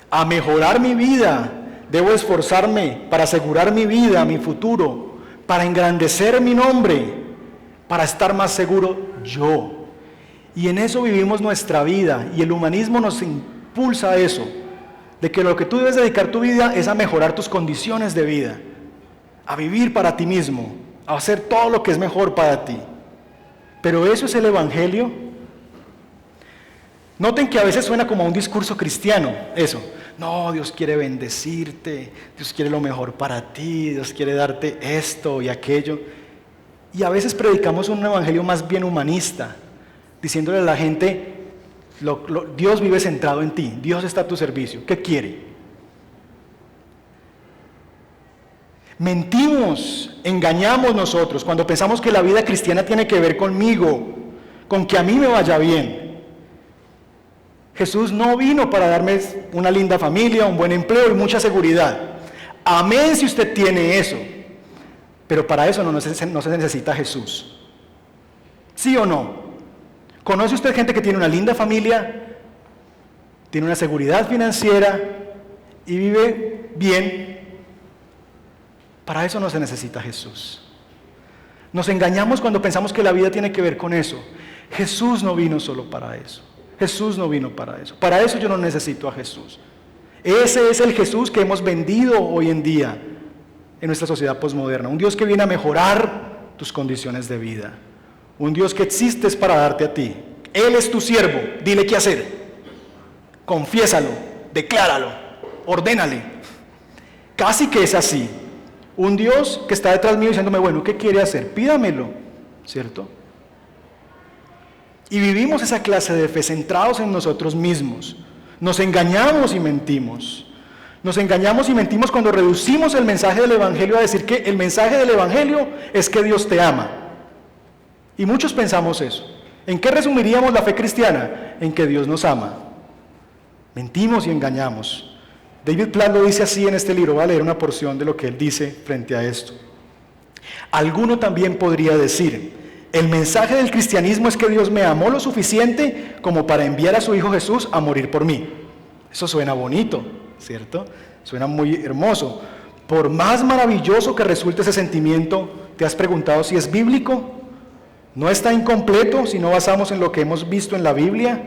A mejorar mi vida. Debo esforzarme para asegurar mi vida, mi futuro, para engrandecer mi nombre, para estar más seguro yo. Y en eso vivimos nuestra vida, y el humanismo nos impulsa a eso, de que lo que tú debes dedicar tu vida es a mejorar tus condiciones de vida, a vivir para ti mismo, a hacer todo lo que es mejor para ti. Pero eso es el evangelio. Noten que a veces suena como un discurso cristiano, eso. No, Dios quiere bendecirte, Dios quiere lo mejor para ti, Dios quiere darte esto y aquello. Y a veces predicamos un evangelio más bien humanista, diciéndole a la gente, Dios vive centrado en ti, Dios está a tu servicio, ¿qué quiere? Mentimos, engañamos nosotros cuando pensamos que la vida cristiana tiene que ver conmigo, con que a mí me vaya bien. Jesús no vino para darme una linda familia, un buen empleo y mucha seguridad. Amén si usted tiene eso, pero para eso no se necesita Jesús. ¿Sí o no? ¿Conoce usted gente que tiene una linda familia, tiene una seguridad financiera y vive bien? Para eso no se necesita Jesús. Nos engañamos cuando pensamos que la vida tiene que ver con eso. Jesús no vino solo para eso. Jesús no vino para eso. Para eso yo no necesito a Jesús. Ese es el Jesús que hemos vendido hoy en día en nuestra sociedad posmoderna. Un Dios que viene a mejorar tus condiciones de vida. Un Dios que existe es para darte a ti. Él es tu siervo, dile qué hacer. Confiésalo, decláralo, ordénale. Casi que es así. Un Dios que está detrás mío diciéndome, bueno, ¿qué quiere hacer? Pídamelo, ¿cierto? Y vivimos esa clase de fe centrados en nosotros mismos. Nos engañamos y mentimos. Nos engañamos y mentimos cuando reducimos el mensaje del Evangelio a decir que el mensaje del Evangelio es que Dios te ama. Y muchos pensamos eso. ¿En qué resumiríamos la fe cristiana? En que Dios nos ama. Mentimos y engañamos. David Platt lo dice así en este libro. Voy a leer una porción de lo que él dice frente a esto. Alguno también podría decir, el mensaje del cristianismo es que Dios me amó lo suficiente como para enviar a su Hijo Jesús a morir por mí. Eso suena bonito, ¿cierto? Suena muy hermoso. Por más maravilloso que resulte ese sentimiento, ¿te has preguntado si es bíblico? ¿No está incompleto si no basamos en lo que hemos visto en la Biblia?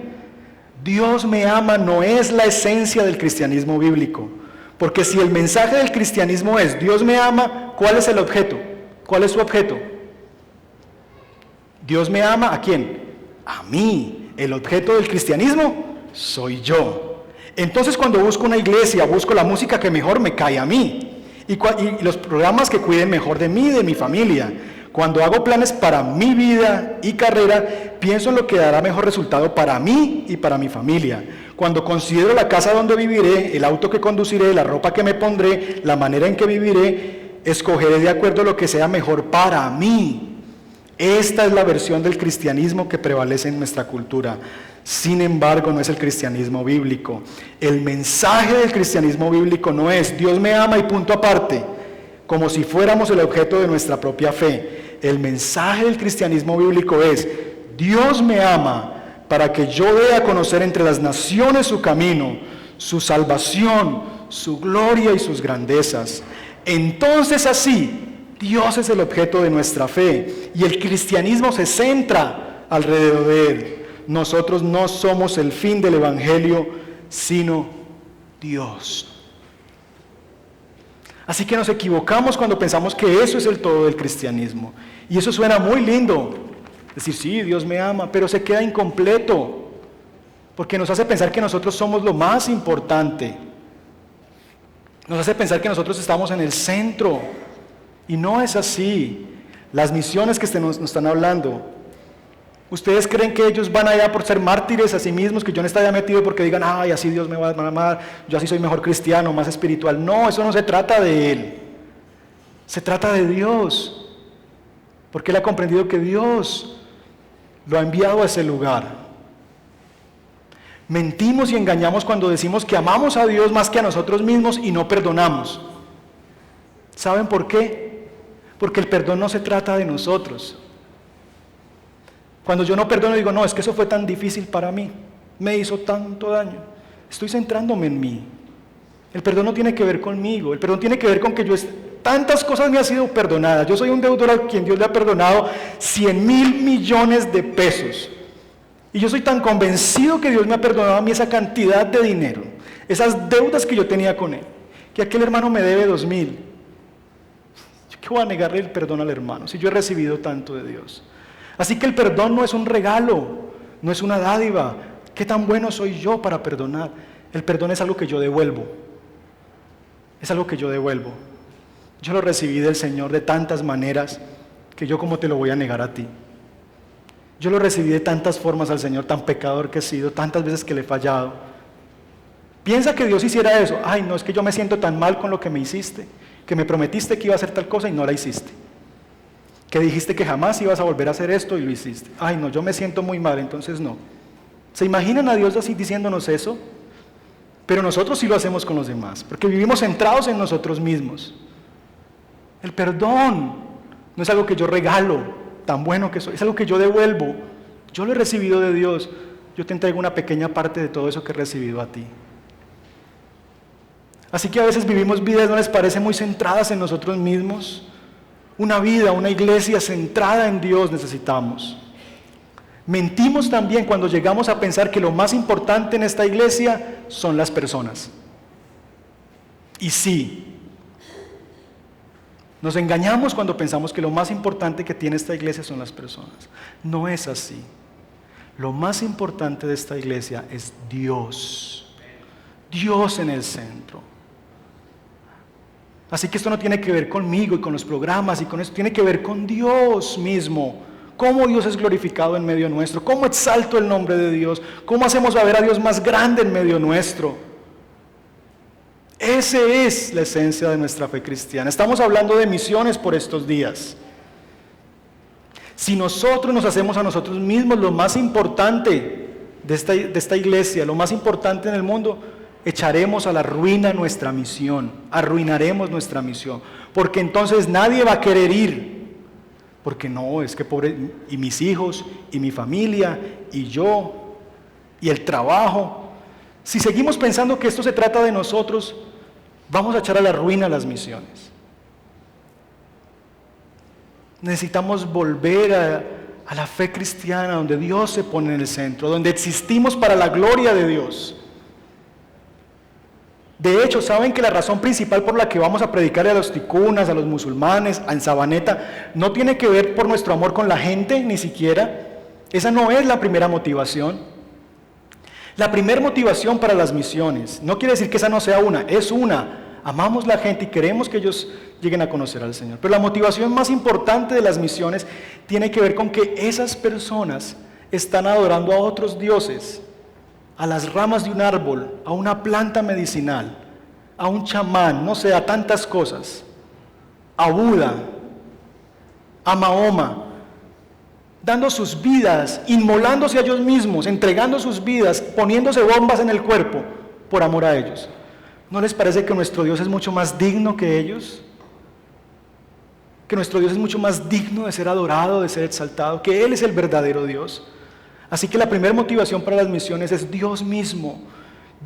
Dios me ama no es la esencia del cristianismo bíblico. Porque si el mensaje del cristianismo es Dios me ama, ¿cuál es el objeto? ¿Cuál es su objeto? Dios me ama, ¿a quién? A mí. El objeto del cristianismo soy yo. Entonces cuando busco una iglesia, busco la música que mejor me cae a mí. Y los programas que cuiden mejor de mí y de mi familia. Cuando hago planes para mi vida y carrera, pienso en lo que dará mejor resultado para mí y para mi familia. Cuando considero la casa donde viviré, el auto que conduciré, la ropa que me pondré, la manera en que viviré, escogeré de acuerdo a lo que sea mejor para mí. Esta es la versión del cristianismo que prevalece en nuestra cultura. Sin embargo, no es el cristianismo bíblico. El mensaje del cristianismo bíblico no es Dios me ama y punto aparte, como si fuéramos el objeto de nuestra propia fe. El mensaje del cristianismo bíblico es Dios me ama para que yo dé a conocer entre las naciones su camino, su salvación, su gloria y sus grandezas. Entonces así, Dios es el objeto de nuestra fe y el cristianismo se centra alrededor de Él. Nosotros no somos el fin del Evangelio, sino Dios. Así que nos equivocamos cuando pensamos que eso es el todo del cristianismo. Y eso suena muy lindo, decir, sí, Dios me ama, pero se queda incompleto, porque nos hace pensar que nosotros somos lo más importante. Nos hace pensar que nosotros estamos en el centro. Y no es así. Las misiones que nos están hablando, ¿ustedes creen que ellos van allá por ser mártires a sí mismos, que yo no esté allá metido porque digan, ay, así Dios me va a amar, yo así soy mejor cristiano, más espiritual? No, eso no se trata de Él. Se trata de Dios. Porque Él ha comprendido que Dios lo ha enviado a ese lugar. Mentimos y engañamos cuando decimos que amamos a Dios más que a nosotros mismos y no perdonamos. ¿Saben por qué? Porque el perdón no se trata de nosotros. Cuando yo no perdono digo, no, es que eso fue tan difícil para mí, me hizo tanto daño. Estoy centrándome en mí. El perdón no tiene que ver conmigo, el perdón tiene que ver con que tantas cosas me han sido perdonadas. Yo soy un deudor a quien Dios le ha perdonado 100,000 millones de pesos. Y yo soy tan convencido que Dios me ha perdonado a mí esa cantidad de dinero, esas deudas que yo tenía con Él, que aquel hermano me debe 2,000. ¿Qué voy a negarle el perdón al hermano si yo he recibido tanto de Dios? Así que el perdón no es un regalo, no es una dádiva. ¿Qué tan bueno soy yo para perdonar? El perdón es algo que yo devuelvo. Es algo que yo devuelvo. Yo lo recibí del Señor de tantas maneras que yo como te lo voy a negar a ti. Yo lo recibí de tantas formas al Señor, tan pecador que he sido, tantas veces que le he fallado. Piensa que Dios hiciera eso. Ay, no, es que yo me siento tan mal con lo que me hiciste, que me prometiste que iba a hacer tal cosa y no la hiciste. Que dijiste que jamás ibas a volver a hacer esto y lo hiciste. Ay, no, yo me siento muy mal, entonces no. ¿Se imaginan a Dios así diciéndonos eso? Pero nosotros sí lo hacemos con los demás, porque vivimos centrados en nosotros mismos. El perdón no es algo que yo regalo, tan bueno que soy, es algo que yo devuelvo. Yo lo he recibido de Dios, yo te entrego una pequeña parte de todo eso que he recibido a ti. Así que a veces vivimos vidas, ¿no les parece?, muy centradas en nosotros mismos. Una vida, una iglesia centrada en Dios necesitamos. Mentimos también cuando llegamos a pensar que lo más importante en esta iglesia son las personas. Y sí, nos engañamos cuando pensamos que lo más importante que tiene esta iglesia son las personas. No es así. Lo más importante de esta iglesia es Dios. Dios en el centro. Así que esto no tiene que ver conmigo y con los programas y con esto, tiene que ver con Dios mismo. Cómo Dios es glorificado en medio nuestro, cómo exalto el nombre de Dios, cómo hacemos ver a Dios más grande en medio nuestro. Esa es la esencia de nuestra fe cristiana. Estamos hablando de misiones por estos días. Si nosotros nos hacemos a nosotros mismos lo más importante de esta iglesia, lo más importante en el mundo, echaremos a la ruina nuestra misión, arruinaremos nuestra misión, porque entonces nadie va a querer ir, porque no, es que pobre, y mis hijos, y mi familia, y yo, y el trabajo. Si seguimos pensando que esto se trata de nosotros, vamos a echar a la ruina las misiones. Necesitamos volver a la fe cristiana, donde Dios se pone en el centro, donde existimos para la gloria de Dios. De hecho, ¿saben que la razón principal por la que vamos a predicarle a los ticunas, a los musulmanes, en Sabaneta, no tiene que ver por nuestro amor con la gente, ni siquiera? Esa no es la primera motivación. La primera motivación para las misiones, no quiere decir que esa no sea una, es una. Amamos la gente y queremos que ellos lleguen a conocer al Señor. Pero la motivación más importante de las misiones tiene que ver con que esas personas están adorando a otros dioses, a las ramas de un árbol, a una planta medicinal, a un chamán, no sé, a tantas cosas, a Buda, a Mahoma, dando sus vidas, inmolándose a ellos mismos, entregando sus vidas, poniéndose bombas en el cuerpo por amor a ellos. ¿No les parece que nuestro Dios es mucho más digno que ellos? Que nuestro Dios es mucho más digno de ser adorado, de ser exaltado, que Él es el verdadero Dios. Así que la primera motivación para las misiones es Dios mismo.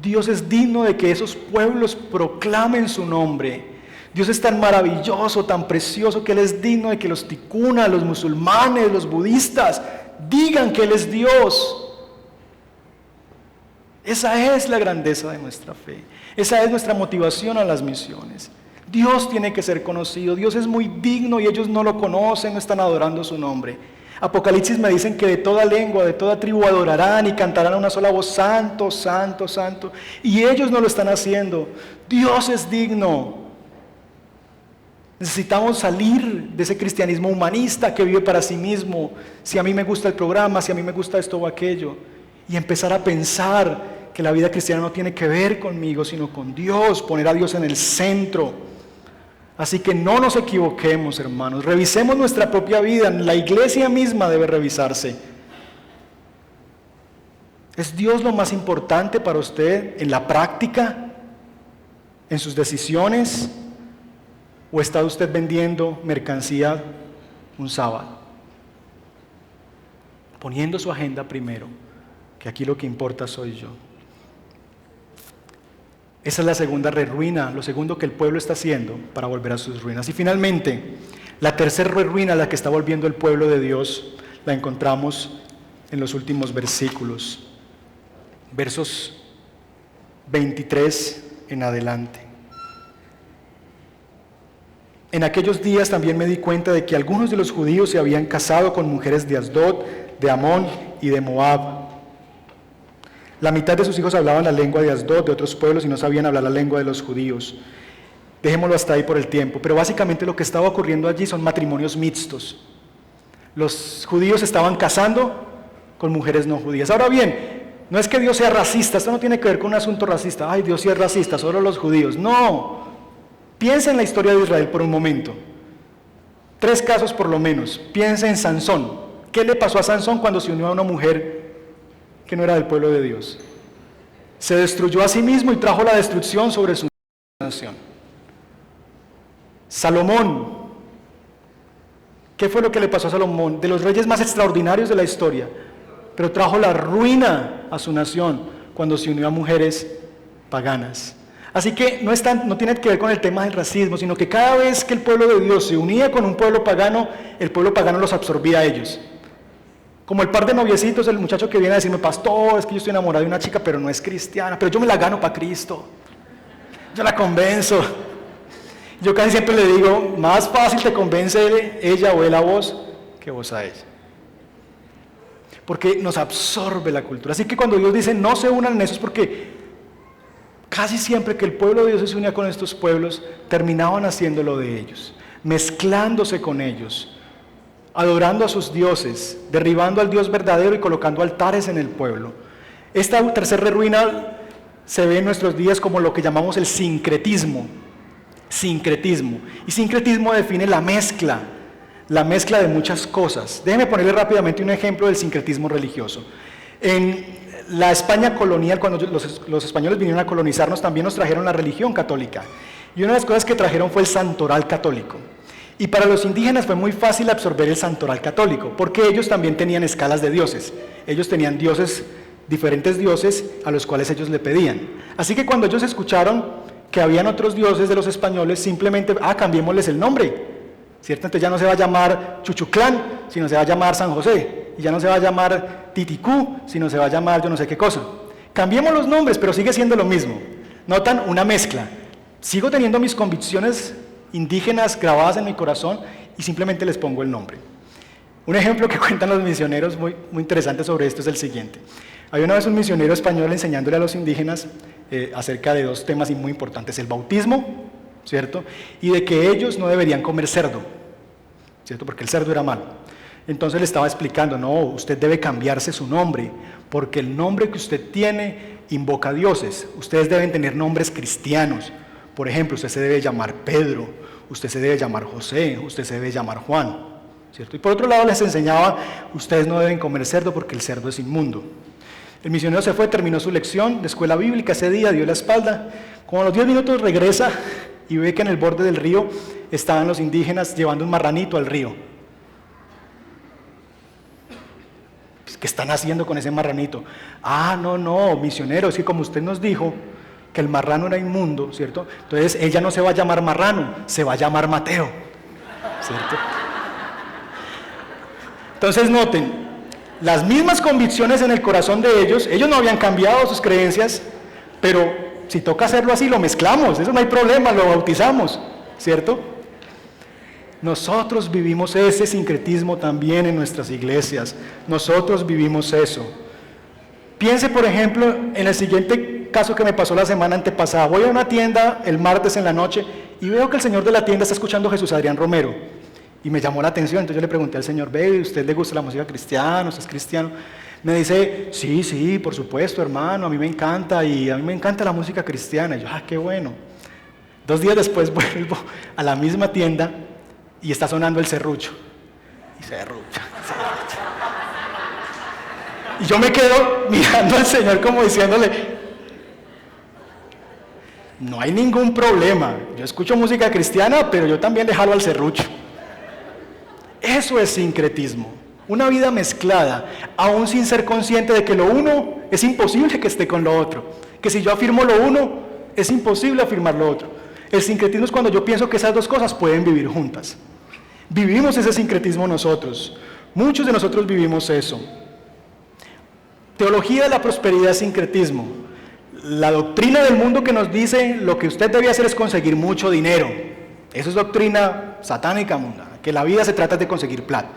Dios es digno de que esos pueblos proclamen su nombre. Dios es tan maravilloso, tan precioso, que Él es digno de que los ticunas, los musulmanes, los budistas digan que Él es Dios. Esa es la grandeza de nuestra fe. Esa es nuestra motivación a las misiones. Dios tiene que ser conocido. Dios es muy digno y ellos no lo conocen, no están adorando su nombre. Apocalipsis me dicen que de toda lengua, de toda tribu adorarán y cantarán a una sola voz, santo, santo, santo. Y ellos no lo están haciendo. Dios es digno. Necesitamos salir de ese cristianismo humanista que vive para sí mismo. Si a mí me gusta el programa, si a mí me gusta esto o aquello. Y empezar a pensar que la vida cristiana no tiene que ver conmigo, sino con Dios, poner a Dios en el centro. Así que no nos equivoquemos, hermanos, revisemos nuestra propia vida, la iglesia misma debe revisarse. ¿Es Dios lo más importante para usted en la práctica, en sus decisiones, o está usted vendiendo mercancía un sábado? Poniendo su agenda primero, que aquí lo que importa soy yo. Esa es la segunda ruina, lo segundo que el pueblo está haciendo para volver a sus ruinas. Y finalmente, la tercera ruina a la que está volviendo el pueblo de Dios, la encontramos en los últimos versículos, versos 23 en adelante. En aquellos días también me di cuenta de que algunos de los judíos se habían casado con mujeres de Asdod, de Amón y de Moab. La mitad de sus hijos hablaban la lengua de Asdod, de otros pueblos, y no sabían hablar la lengua de los judíos. Dejémoslo hasta ahí por el tiempo. Pero básicamente lo que estaba ocurriendo allí son matrimonios mixtos. Los judíos estaban casando con mujeres no judías. Ahora bien, no es que Dios sea racista, esto no tiene que ver con un asunto racista. Ay, Dios sí es racista, solo los judíos. No. Piensa en la historia de Israel por un momento. 3 casos por lo menos. Piensa en Sansón. ¿Qué le pasó a Sansón cuando se unió a una mujer que no era del pueblo de Dios? Se destruyó a sí mismo y trajo la destrucción sobre su nación. Salomón, ¿qué fue lo que le pasó a Salomón? De los reyes más extraordinarios de la historia, pero trajo la ruina a su nación cuando se unió a mujeres paganas. Así que no tiene que ver con el tema del racismo, sino que cada vez que el pueblo de Dios se unía con un pueblo pagano, el pueblo pagano los absorbía a ellos. Como el par de noviecitos, el muchacho que viene a decirme, pastor, es que yo estoy enamorado de una chica, pero no es cristiana, pero yo me la gano para Cristo. Yo la convenzo. Yo casi siempre le digo, más fácil te convence ella o él a vos que vos a ella. Porque nos absorbe la cultura. Así que cuando Dios dice, no se unan en eso, es porque casi siempre que el pueblo de Dios se unía con estos pueblos, terminaban haciéndolo de ellos, mezclándose con ellos, adorando a sus dioses, derribando al Dios verdadero y colocando altares en el pueblo. Esta tercera ruina se ve en nuestros días como lo que llamamos el sincretismo. Sincretismo. Y sincretismo define la mezcla de muchas cosas. Déjeme ponerle rápidamente un ejemplo del sincretismo religioso. En la España colonial, cuando los españoles vinieron a colonizarnos, también nos trajeron la religión católica. Y una de las cosas que trajeron fue el santoral católico. Y para los indígenas fue muy fácil absorber el santoral católico, porque ellos también tenían escalas de dioses. Ellos tenían dioses, diferentes dioses a los cuales ellos le pedían. Así que cuando ellos escucharon que habían otros dioses de los españoles, simplemente, cambiémosles el nombre, ¿cierto? Entonces ya no se va a llamar Chuchuclán, sino se va a llamar San José, y ya no se va a llamar Titicú, sino se va a llamar yo no sé qué cosa. Cambiemos los nombres, pero sigue siendo lo mismo. Notan una mezcla. Sigo teniendo mis convicciones indígenas grabadas en mi corazón y simplemente les pongo el nombre. Un ejemplo que cuentan los misioneros muy interesante sobre esto es el siguiente. Había una vez un misionero español enseñándole a los indígenas acerca de dos temas muy importantes, el bautismo, ¿cierto? Y de que ellos no deberían comer cerdo, ¿cierto? Porque el cerdo era malo. Entonces le estaba explicando, no, usted debe cambiarse su nombre, porque el nombre que usted tiene invoca a dioses. Ustedes deben tener nombres cristianos. Por ejemplo, usted se debe llamar Pedro, usted se debe llamar José, usted se debe llamar Juan, ¿cierto? Y por otro lado les enseñaba, ustedes no deben comer cerdo porque el cerdo es inmundo. El misionero se fue, terminó su lección de escuela bíblica ese día, dio la espalda. Como a los 10 minutos regresa y ve que en el borde del río estaban los indígenas llevando un marranito al río. ¿Qué están haciendo con ese marranito? No, misionero, es que como usted nos dijo que el marrano era inmundo, ¿cierto? Entonces ella no se va a llamar marrano, se va a llamar Mateo, ¿cierto? Entonces noten, las mismas convicciones en el corazón de ellos no habían cambiado sus creencias, pero si toca hacerlo así, lo mezclamos, eso no hay problema, lo bautizamos, ¿cierto? Nosotros vivimos ese sincretismo también en nuestras iglesias, nosotros vivimos eso. Piense, por ejemplo, en el siguiente caso que me pasó la semana antepasada. Voy a una tienda el martes en la noche y veo que el señor de la tienda está escuchando a Jesús Adrián Romero. Y me llamó la atención, entonces yo le pregunté al señor, ¿a usted le gusta la música cristiana? ¿Usted es cristiano? Me dice, sí, por supuesto, hermano, a mí me encanta, y a mí me encanta la música cristiana. Y yo, qué bueno. 2 días después vuelvo a la misma tienda y está sonando el serrucho. Y serrucho. Y yo me quedo mirando al Señor como diciéndole, no hay ningún problema, yo escucho música cristiana, pero yo también le jalo al serrucho. Eso es sincretismo, una vida mezclada, aún sin ser consciente de que lo uno es imposible que esté con lo otro, que si yo afirmo lo uno, es imposible afirmar lo otro. El sincretismo es cuando yo pienso que esas dos cosas pueden vivir juntas. Vivimos ese sincretismo nosotros, muchos de nosotros vivimos eso. Teología de la prosperidad es sincretismo. La doctrina del mundo que nos dice lo que usted debe hacer es conseguir mucho dinero. Eso es doctrina satánica mundana, que la vida se trata de conseguir plata.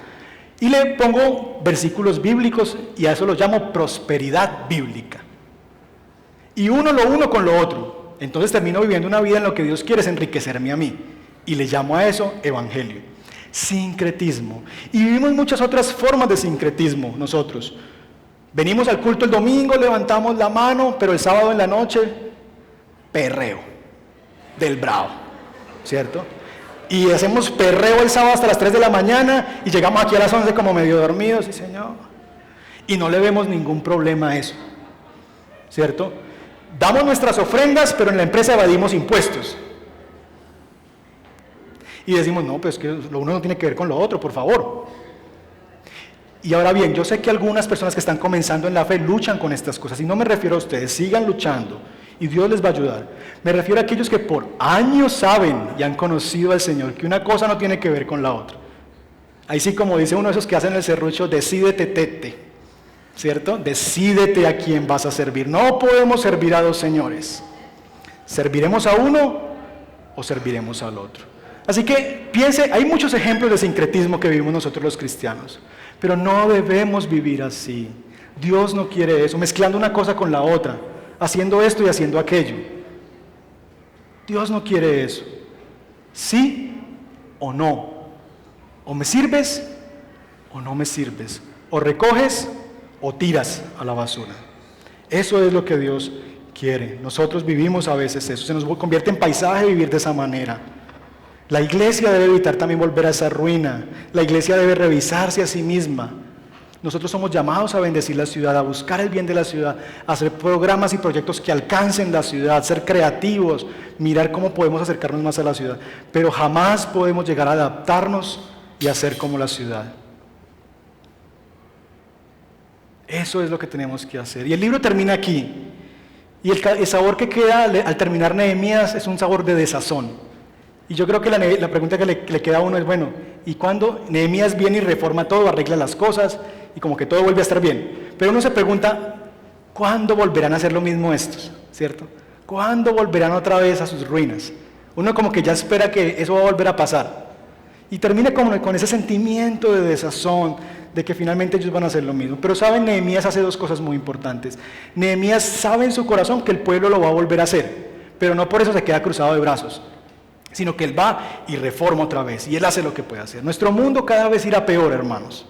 Y le pongo versículos bíblicos y a eso lo llamo prosperidad bíblica. Y uno con lo otro. Entonces termino viviendo una vida en lo que Dios quiere es enriquecerme a mí. Y le llamo a eso evangelio. Sincretismo. Y vivimos muchas otras formas de sincretismo nosotros. Venimos al culto el domingo, levantamos la mano, pero el sábado en la noche, perreo del bravo, ¿cierto? Y hacemos perreo el sábado hasta las 3 de la mañana y llegamos aquí a las 11 como medio dormidos, sí señor. Y no le vemos ningún problema a eso, ¿cierto? Damos nuestras ofrendas, pero en la empresa evadimos impuestos. Y decimos, no, pues que lo uno no tiene que ver con lo otro, por favor. Y ahora bien, yo sé que algunas personas que están comenzando en la fe luchan con estas cosas, y no me refiero a ustedes, sigan luchando, y Dios les va a ayudar. Me refiero a aquellos que por años saben y han conocido al Señor, que una cosa no tiene que ver con la otra. Ahí sí, como dice uno de esos que hacen el serrucho, decídete, tete, ¿cierto? Decídete a quién vas a servir. No podemos servir a dos señores. ¿Serviremos a uno o serviremos al otro? Así que piense, hay muchos ejemplos de sincretismo que vivimos nosotros los cristianos, pero no debemos vivir así. Dios no quiere eso, mezclando una cosa con la otra, haciendo esto y haciendo aquello. Dios no quiere eso. ¿Sí o no? O me sirves o no me sirves. O recoges o tiras a la basura. Eso es lo que Dios quiere. Nosotros vivimos a veces eso. Se nos convierte en paisaje vivir de esa manera. La iglesia debe evitar también volver a esa ruina. La iglesia debe revisarse a sí misma. Nosotros somos llamados a bendecir la ciudad, a buscar el bien de la ciudad, a hacer programas y proyectos que alcancen la ciudad, ser creativos, mirar cómo podemos acercarnos más a la ciudad. Pero jamás podemos llegar a adaptarnos y hacer como la ciudad. Eso es lo que tenemos que hacer. Y el libro termina aquí. Y el sabor que queda al terminar Nehemías es un sabor de desazón. Y yo creo que la pregunta que le queda a uno es, bueno, ¿y cuándo Nehemías viene y reforma todo, arregla las cosas y como que todo vuelve a estar bien? Pero uno se pregunta, ¿cuándo volverán a hacer lo mismo estos? ¿Cierto? ¿Cuándo volverán otra vez a sus ruinas? Uno como que ya espera que eso va a volver a pasar. Y termina con ese sentimiento de desazón, de que finalmente ellos van a hacer lo mismo. Pero saben, Nehemías hace dos cosas muy importantes. Nehemías sabe en su corazón que el pueblo lo va a volver a hacer, pero no por eso se queda cruzado de brazos, sino que él va y reforma otra vez, y él hace lo que puede hacer. Nuestro mundo cada vez irá peor, hermanos.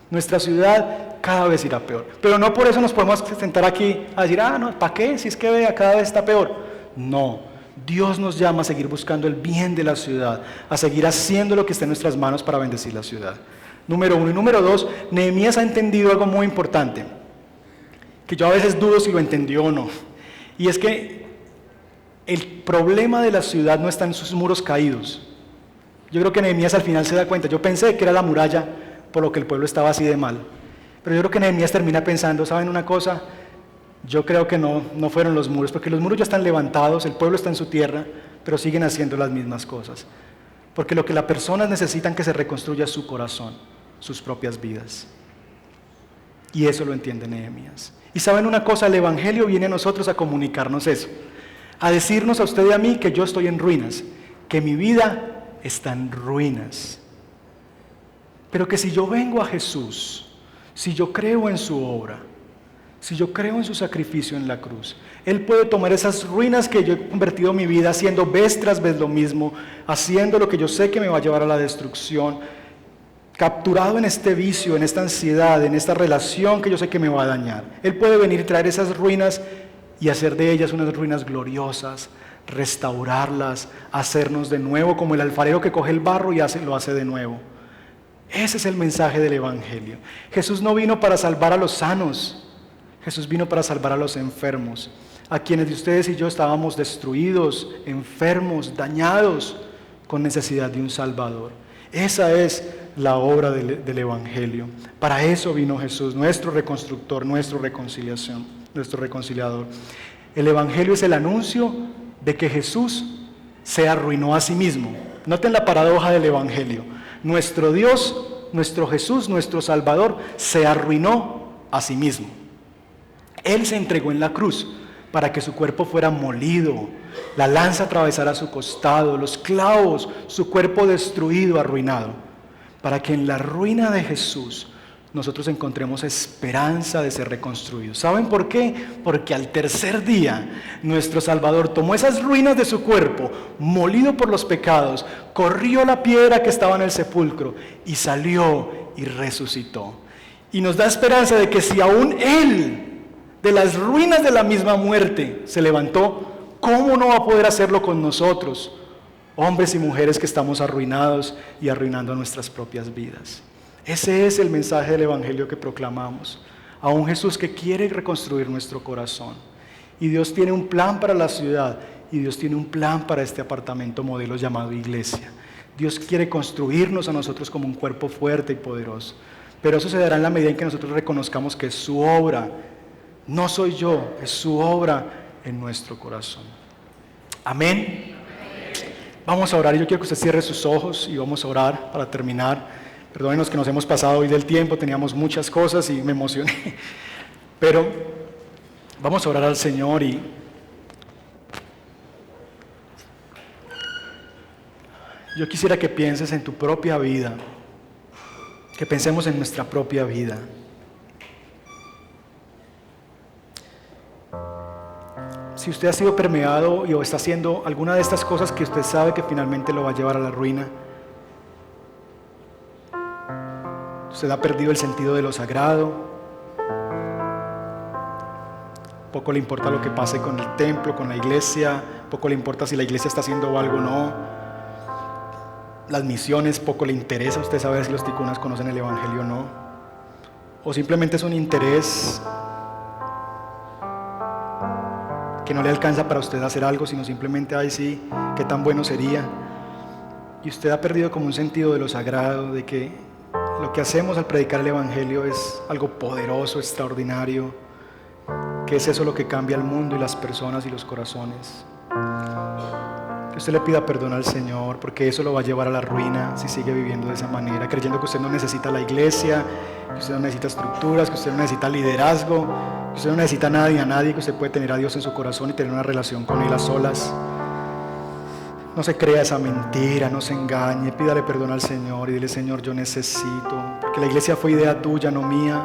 Nuestra ciudad cada vez irá peor. Pero no por eso nos podemos sentar aquí a decir, no, ¿para qué? Si es que vea, cada vez está peor. No. Dios nos llama a seguir buscando el bien de la ciudad, a seguir haciendo lo que esté en nuestras manos para bendecir la ciudad. Número 1. Y número 2, Nehemías ha entendido algo muy importante, que yo a veces dudo si lo entendió o no. Y es que el problema de la ciudad no está en sus muros caídos. Yo creo que Nehemías al final se da cuenta. Yo pensé que era la muralla por lo que el pueblo estaba así de mal. Pero yo creo que Nehemías termina pensando, ¿saben una cosa? Yo creo que no fueron los muros, porque los muros ya están levantados, el pueblo está en su tierra, pero siguen haciendo las mismas cosas. Porque lo que las personas necesitan que se reconstruya es su corazón, sus propias vidas. Y eso lo entiende Nehemías. Y saben una cosa, el Evangelio viene a nosotros a comunicarnos eso, a decirnos a usted y a mí que yo estoy en ruinas, que mi vida está en ruinas. Pero que si yo vengo a Jesús, si yo creo en su obra, si yo creo en su sacrificio en la cruz, Él puede tomar esas ruinas que yo he convertido en mi vida, haciendo vez tras vez lo mismo, haciendo lo que yo sé que me va a llevar a la destrucción, capturado en este vicio, en esta ansiedad, en esta relación que yo sé que me va a dañar. Él puede venir y traer esas ruinas y hacer de ellas unas ruinas gloriosas, restaurarlas, hacernos de nuevo como el alfarero que coge el barro y lo hace de nuevo. Ese es el mensaje del Evangelio. Jesús no vino para salvar a los sanos, Jesús vino para salvar a los enfermos, a quienes de ustedes y yo estábamos destruidos, enfermos, dañados, con necesidad de un Salvador. Esa es la obra del Evangelio. Para eso vino Jesús, nuestro reconstructor, nuestra reconciliación, nuestro reconciliador. El Evangelio es el anuncio de que Jesús se arruinó a sí mismo. Noten la paradoja del Evangelio. Nuestro Dios, nuestro Jesús, nuestro Salvador, se arruinó a sí mismo. Él se entregó en la cruz para que su cuerpo fuera molido, la lanza atravesara su costado, los clavos, su cuerpo destruido, arruinado, para que en la ruina de Jesús nosotros encontremos esperanza de ser reconstruidos. ¿Saben por qué? Porque al tercer día nuestro Salvador tomó esas ruinas de su cuerpo, molido por los pecados, corrió la piedra que estaba en el sepulcro y salió y resucitó. Y nos da esperanza de que si aún Él, de las ruinas de la misma muerte, se levantó, ¿cómo no va a poder hacerlo con nosotros, hombres y mujeres que estamos arruinados y arruinando nuestras propias vidas? Ese es el mensaje del Evangelio que proclamamos, a un Jesús que quiere reconstruir nuestro corazón. Y Dios tiene un plan para la ciudad, y Dios tiene un plan para este apartamento modelo llamado iglesia. Dios quiere construirnos a nosotros como un cuerpo fuerte y poderoso, pero eso se dará en la medida en que nosotros reconozcamos que es su obra. No soy yo, es su obra en nuestro corazón. Amén. Vamos a orar y yo quiero que usted cierre sus ojos y vamos a orar para terminar. Perdónenos que nos hemos pasado hoy del tiempo, teníamos muchas cosas y me emocioné. Pero vamos a orar al Señor y yo quisiera que pienses en tu propia vida, que pensemos en nuestra propia vida. Si usted ha sido permeado o está haciendo alguna de estas cosas que usted sabe que finalmente lo va a llevar a la ruina, usted ha perdido el sentido de lo sagrado, poco le importa lo que pase con el templo, con la iglesia, poco le importa si la iglesia está haciendo algo o no, las misiones poco le interesa a usted saber si los ticunas conocen el evangelio o no, o simplemente es un interés que no le alcanza para usted hacer algo, sino simplemente, ay sí, qué tan bueno sería. Y usted ha perdido como un sentido de lo sagrado, de que lo que hacemos al predicar el evangelio es algo poderoso, extraordinario, que es eso lo que cambia el mundo y las personas y los corazones. Que usted le pida perdón al Señor, porque eso lo va a llevar a la ruina si sigue viviendo de esa manera, creyendo que usted no necesita la iglesia, que usted no necesita estructuras, que usted no necesita liderazgo, que usted no necesita a nadie, que usted puede tener a Dios en su corazón y tener una relación con Él a solas. No se crea esa mentira, no se engañe, pídale perdón al Señor y dile: Señor, yo necesito, porque la iglesia fue idea tuya, no mía.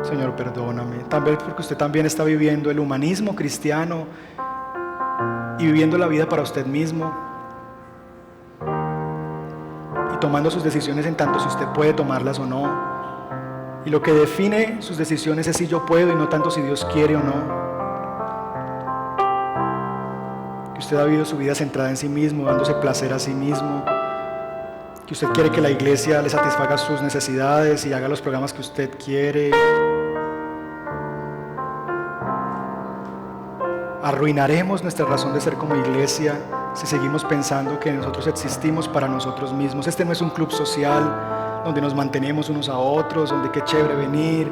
Señor, perdóname, tal vez porque usted también está viviendo el humanismo cristiano y viviendo la vida para usted mismo y tomando sus decisiones en tanto si usted puede tomarlas o no. Y lo que define sus decisiones es si yo puedo y no tanto si Dios quiere o no. Que usted ha vivido su vida centrada en sí mismo, dándose placer a sí mismo. Que usted quiere que la iglesia le satisfaga sus necesidades y haga los programas que usted quiere. Arruinaremos nuestra razón de ser como iglesia si seguimos pensando que nosotros existimos para nosotros mismos. Este no es un club social donde nos mantenemos unos a otros, donde qué chévere venir.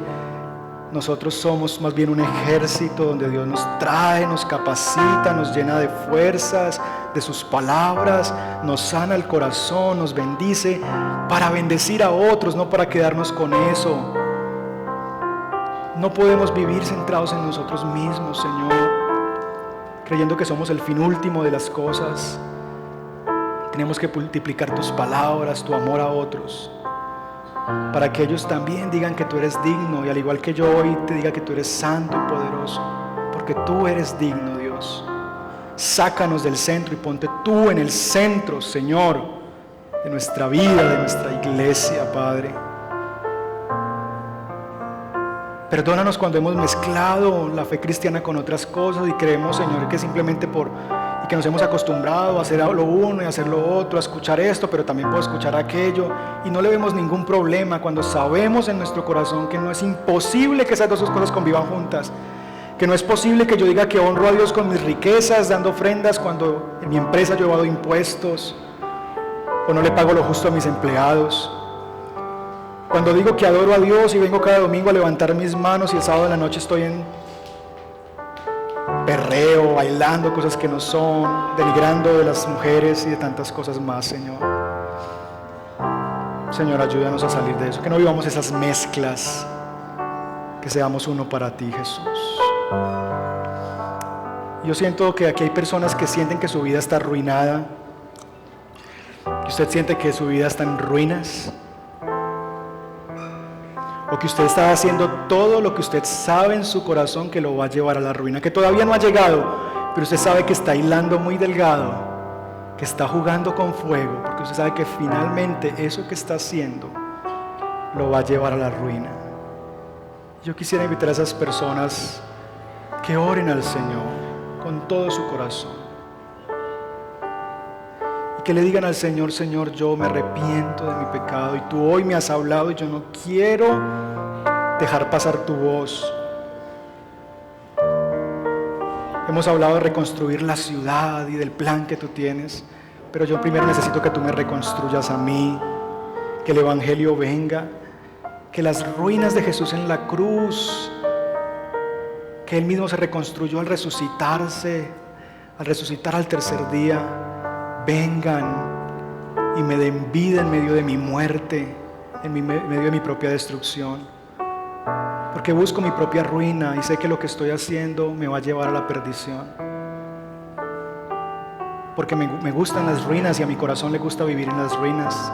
Nosotros somos más bien un ejército donde Dios nos trae, nos capacita, nos llena de fuerzas, de sus palabras, nos sana el corazón, nos bendice para bendecir a otros, no para quedarnos con eso. No podemos vivir centrados en nosotros mismos, Señor, creyendo que somos el fin último de las cosas. Tenemos que multiplicar tus palabras, tu amor a otros, para que ellos también digan que tú eres digno, y al igual que yo hoy te diga que tú eres santo y poderoso, porque tú eres digno, Dios. Sácanos del centro y ponte tú en el centro, Señor, de nuestra vida, de nuestra iglesia, Padre. Perdónanos cuando hemos mezclado la fe cristiana con otras cosas y creemos, Señor, que simplemente y que nos hemos acostumbrado a hacer lo uno y a hacer lo otro, a escuchar esto, pero también puedo escuchar aquello, y no le vemos ningún problema cuando sabemos en nuestro corazón que no es imposible que esas dos cosas convivan juntas, que no es posible que yo diga que honro a Dios con mis riquezas, dando ofrendas, cuando en mi empresa yo evado impuestos o no le pago lo justo a mis empleados. Cuando digo que adoro a Dios y vengo cada domingo a levantar mis manos y el sábado de la noche estoy en perreo, bailando cosas que no son, denigrando de las mujeres y de tantas cosas más, Señor. Señor, ayúdanos a salir de eso, que no vivamos esas mezclas, que seamos uno para ti, Jesús. Yo siento que aquí hay personas que sienten que su vida está arruinada, que usted siente que su vida está en ruinas, o que usted está haciendo todo lo que usted sabe en su corazón que lo va a llevar a la ruina, que todavía no ha llegado, pero usted sabe que está hilando muy delgado, que está jugando con fuego, porque usted sabe que finalmente eso que está haciendo lo va a llevar a la ruina. Yo quisiera invitar a esas personas que oren al Señor con todo su corazón y que le digan al Señor: Señor, yo me arrepiento de mi pecado y tú hoy me has hablado y yo no quiero dejar pasar tu voz. Hemos hablado de reconstruir la ciudad y del plan que tú tienes, pero yo primero necesito que tú me reconstruyas a mí, que el evangelio venga, que las ruinas de Jesús en la cruz, que Él mismo se reconstruyó al resucitarse, al resucitar al tercer día, vengan y me den vida en medio de mi muerte, en medio de mi propia destrucción. Porque busco mi propia ruina y sé que lo que estoy haciendo me va a llevar a la perdición. Porque me gustan las ruinas y a mi corazón le gusta vivir en las ruinas.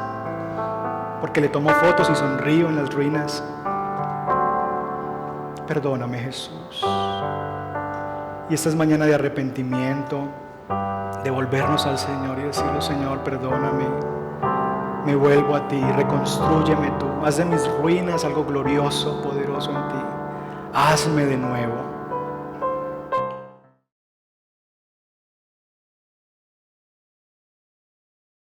Porque le tomo fotos y sonrío en las ruinas. Perdóname, Jesús. Y esta es mañana de arrepentimiento, de volvernos al Señor y decirle: Señor, perdóname, me vuelvo a ti, reconstrúyeme tú, haz de mis ruinas algo glorioso, poderoso en ti, hazme de nuevo.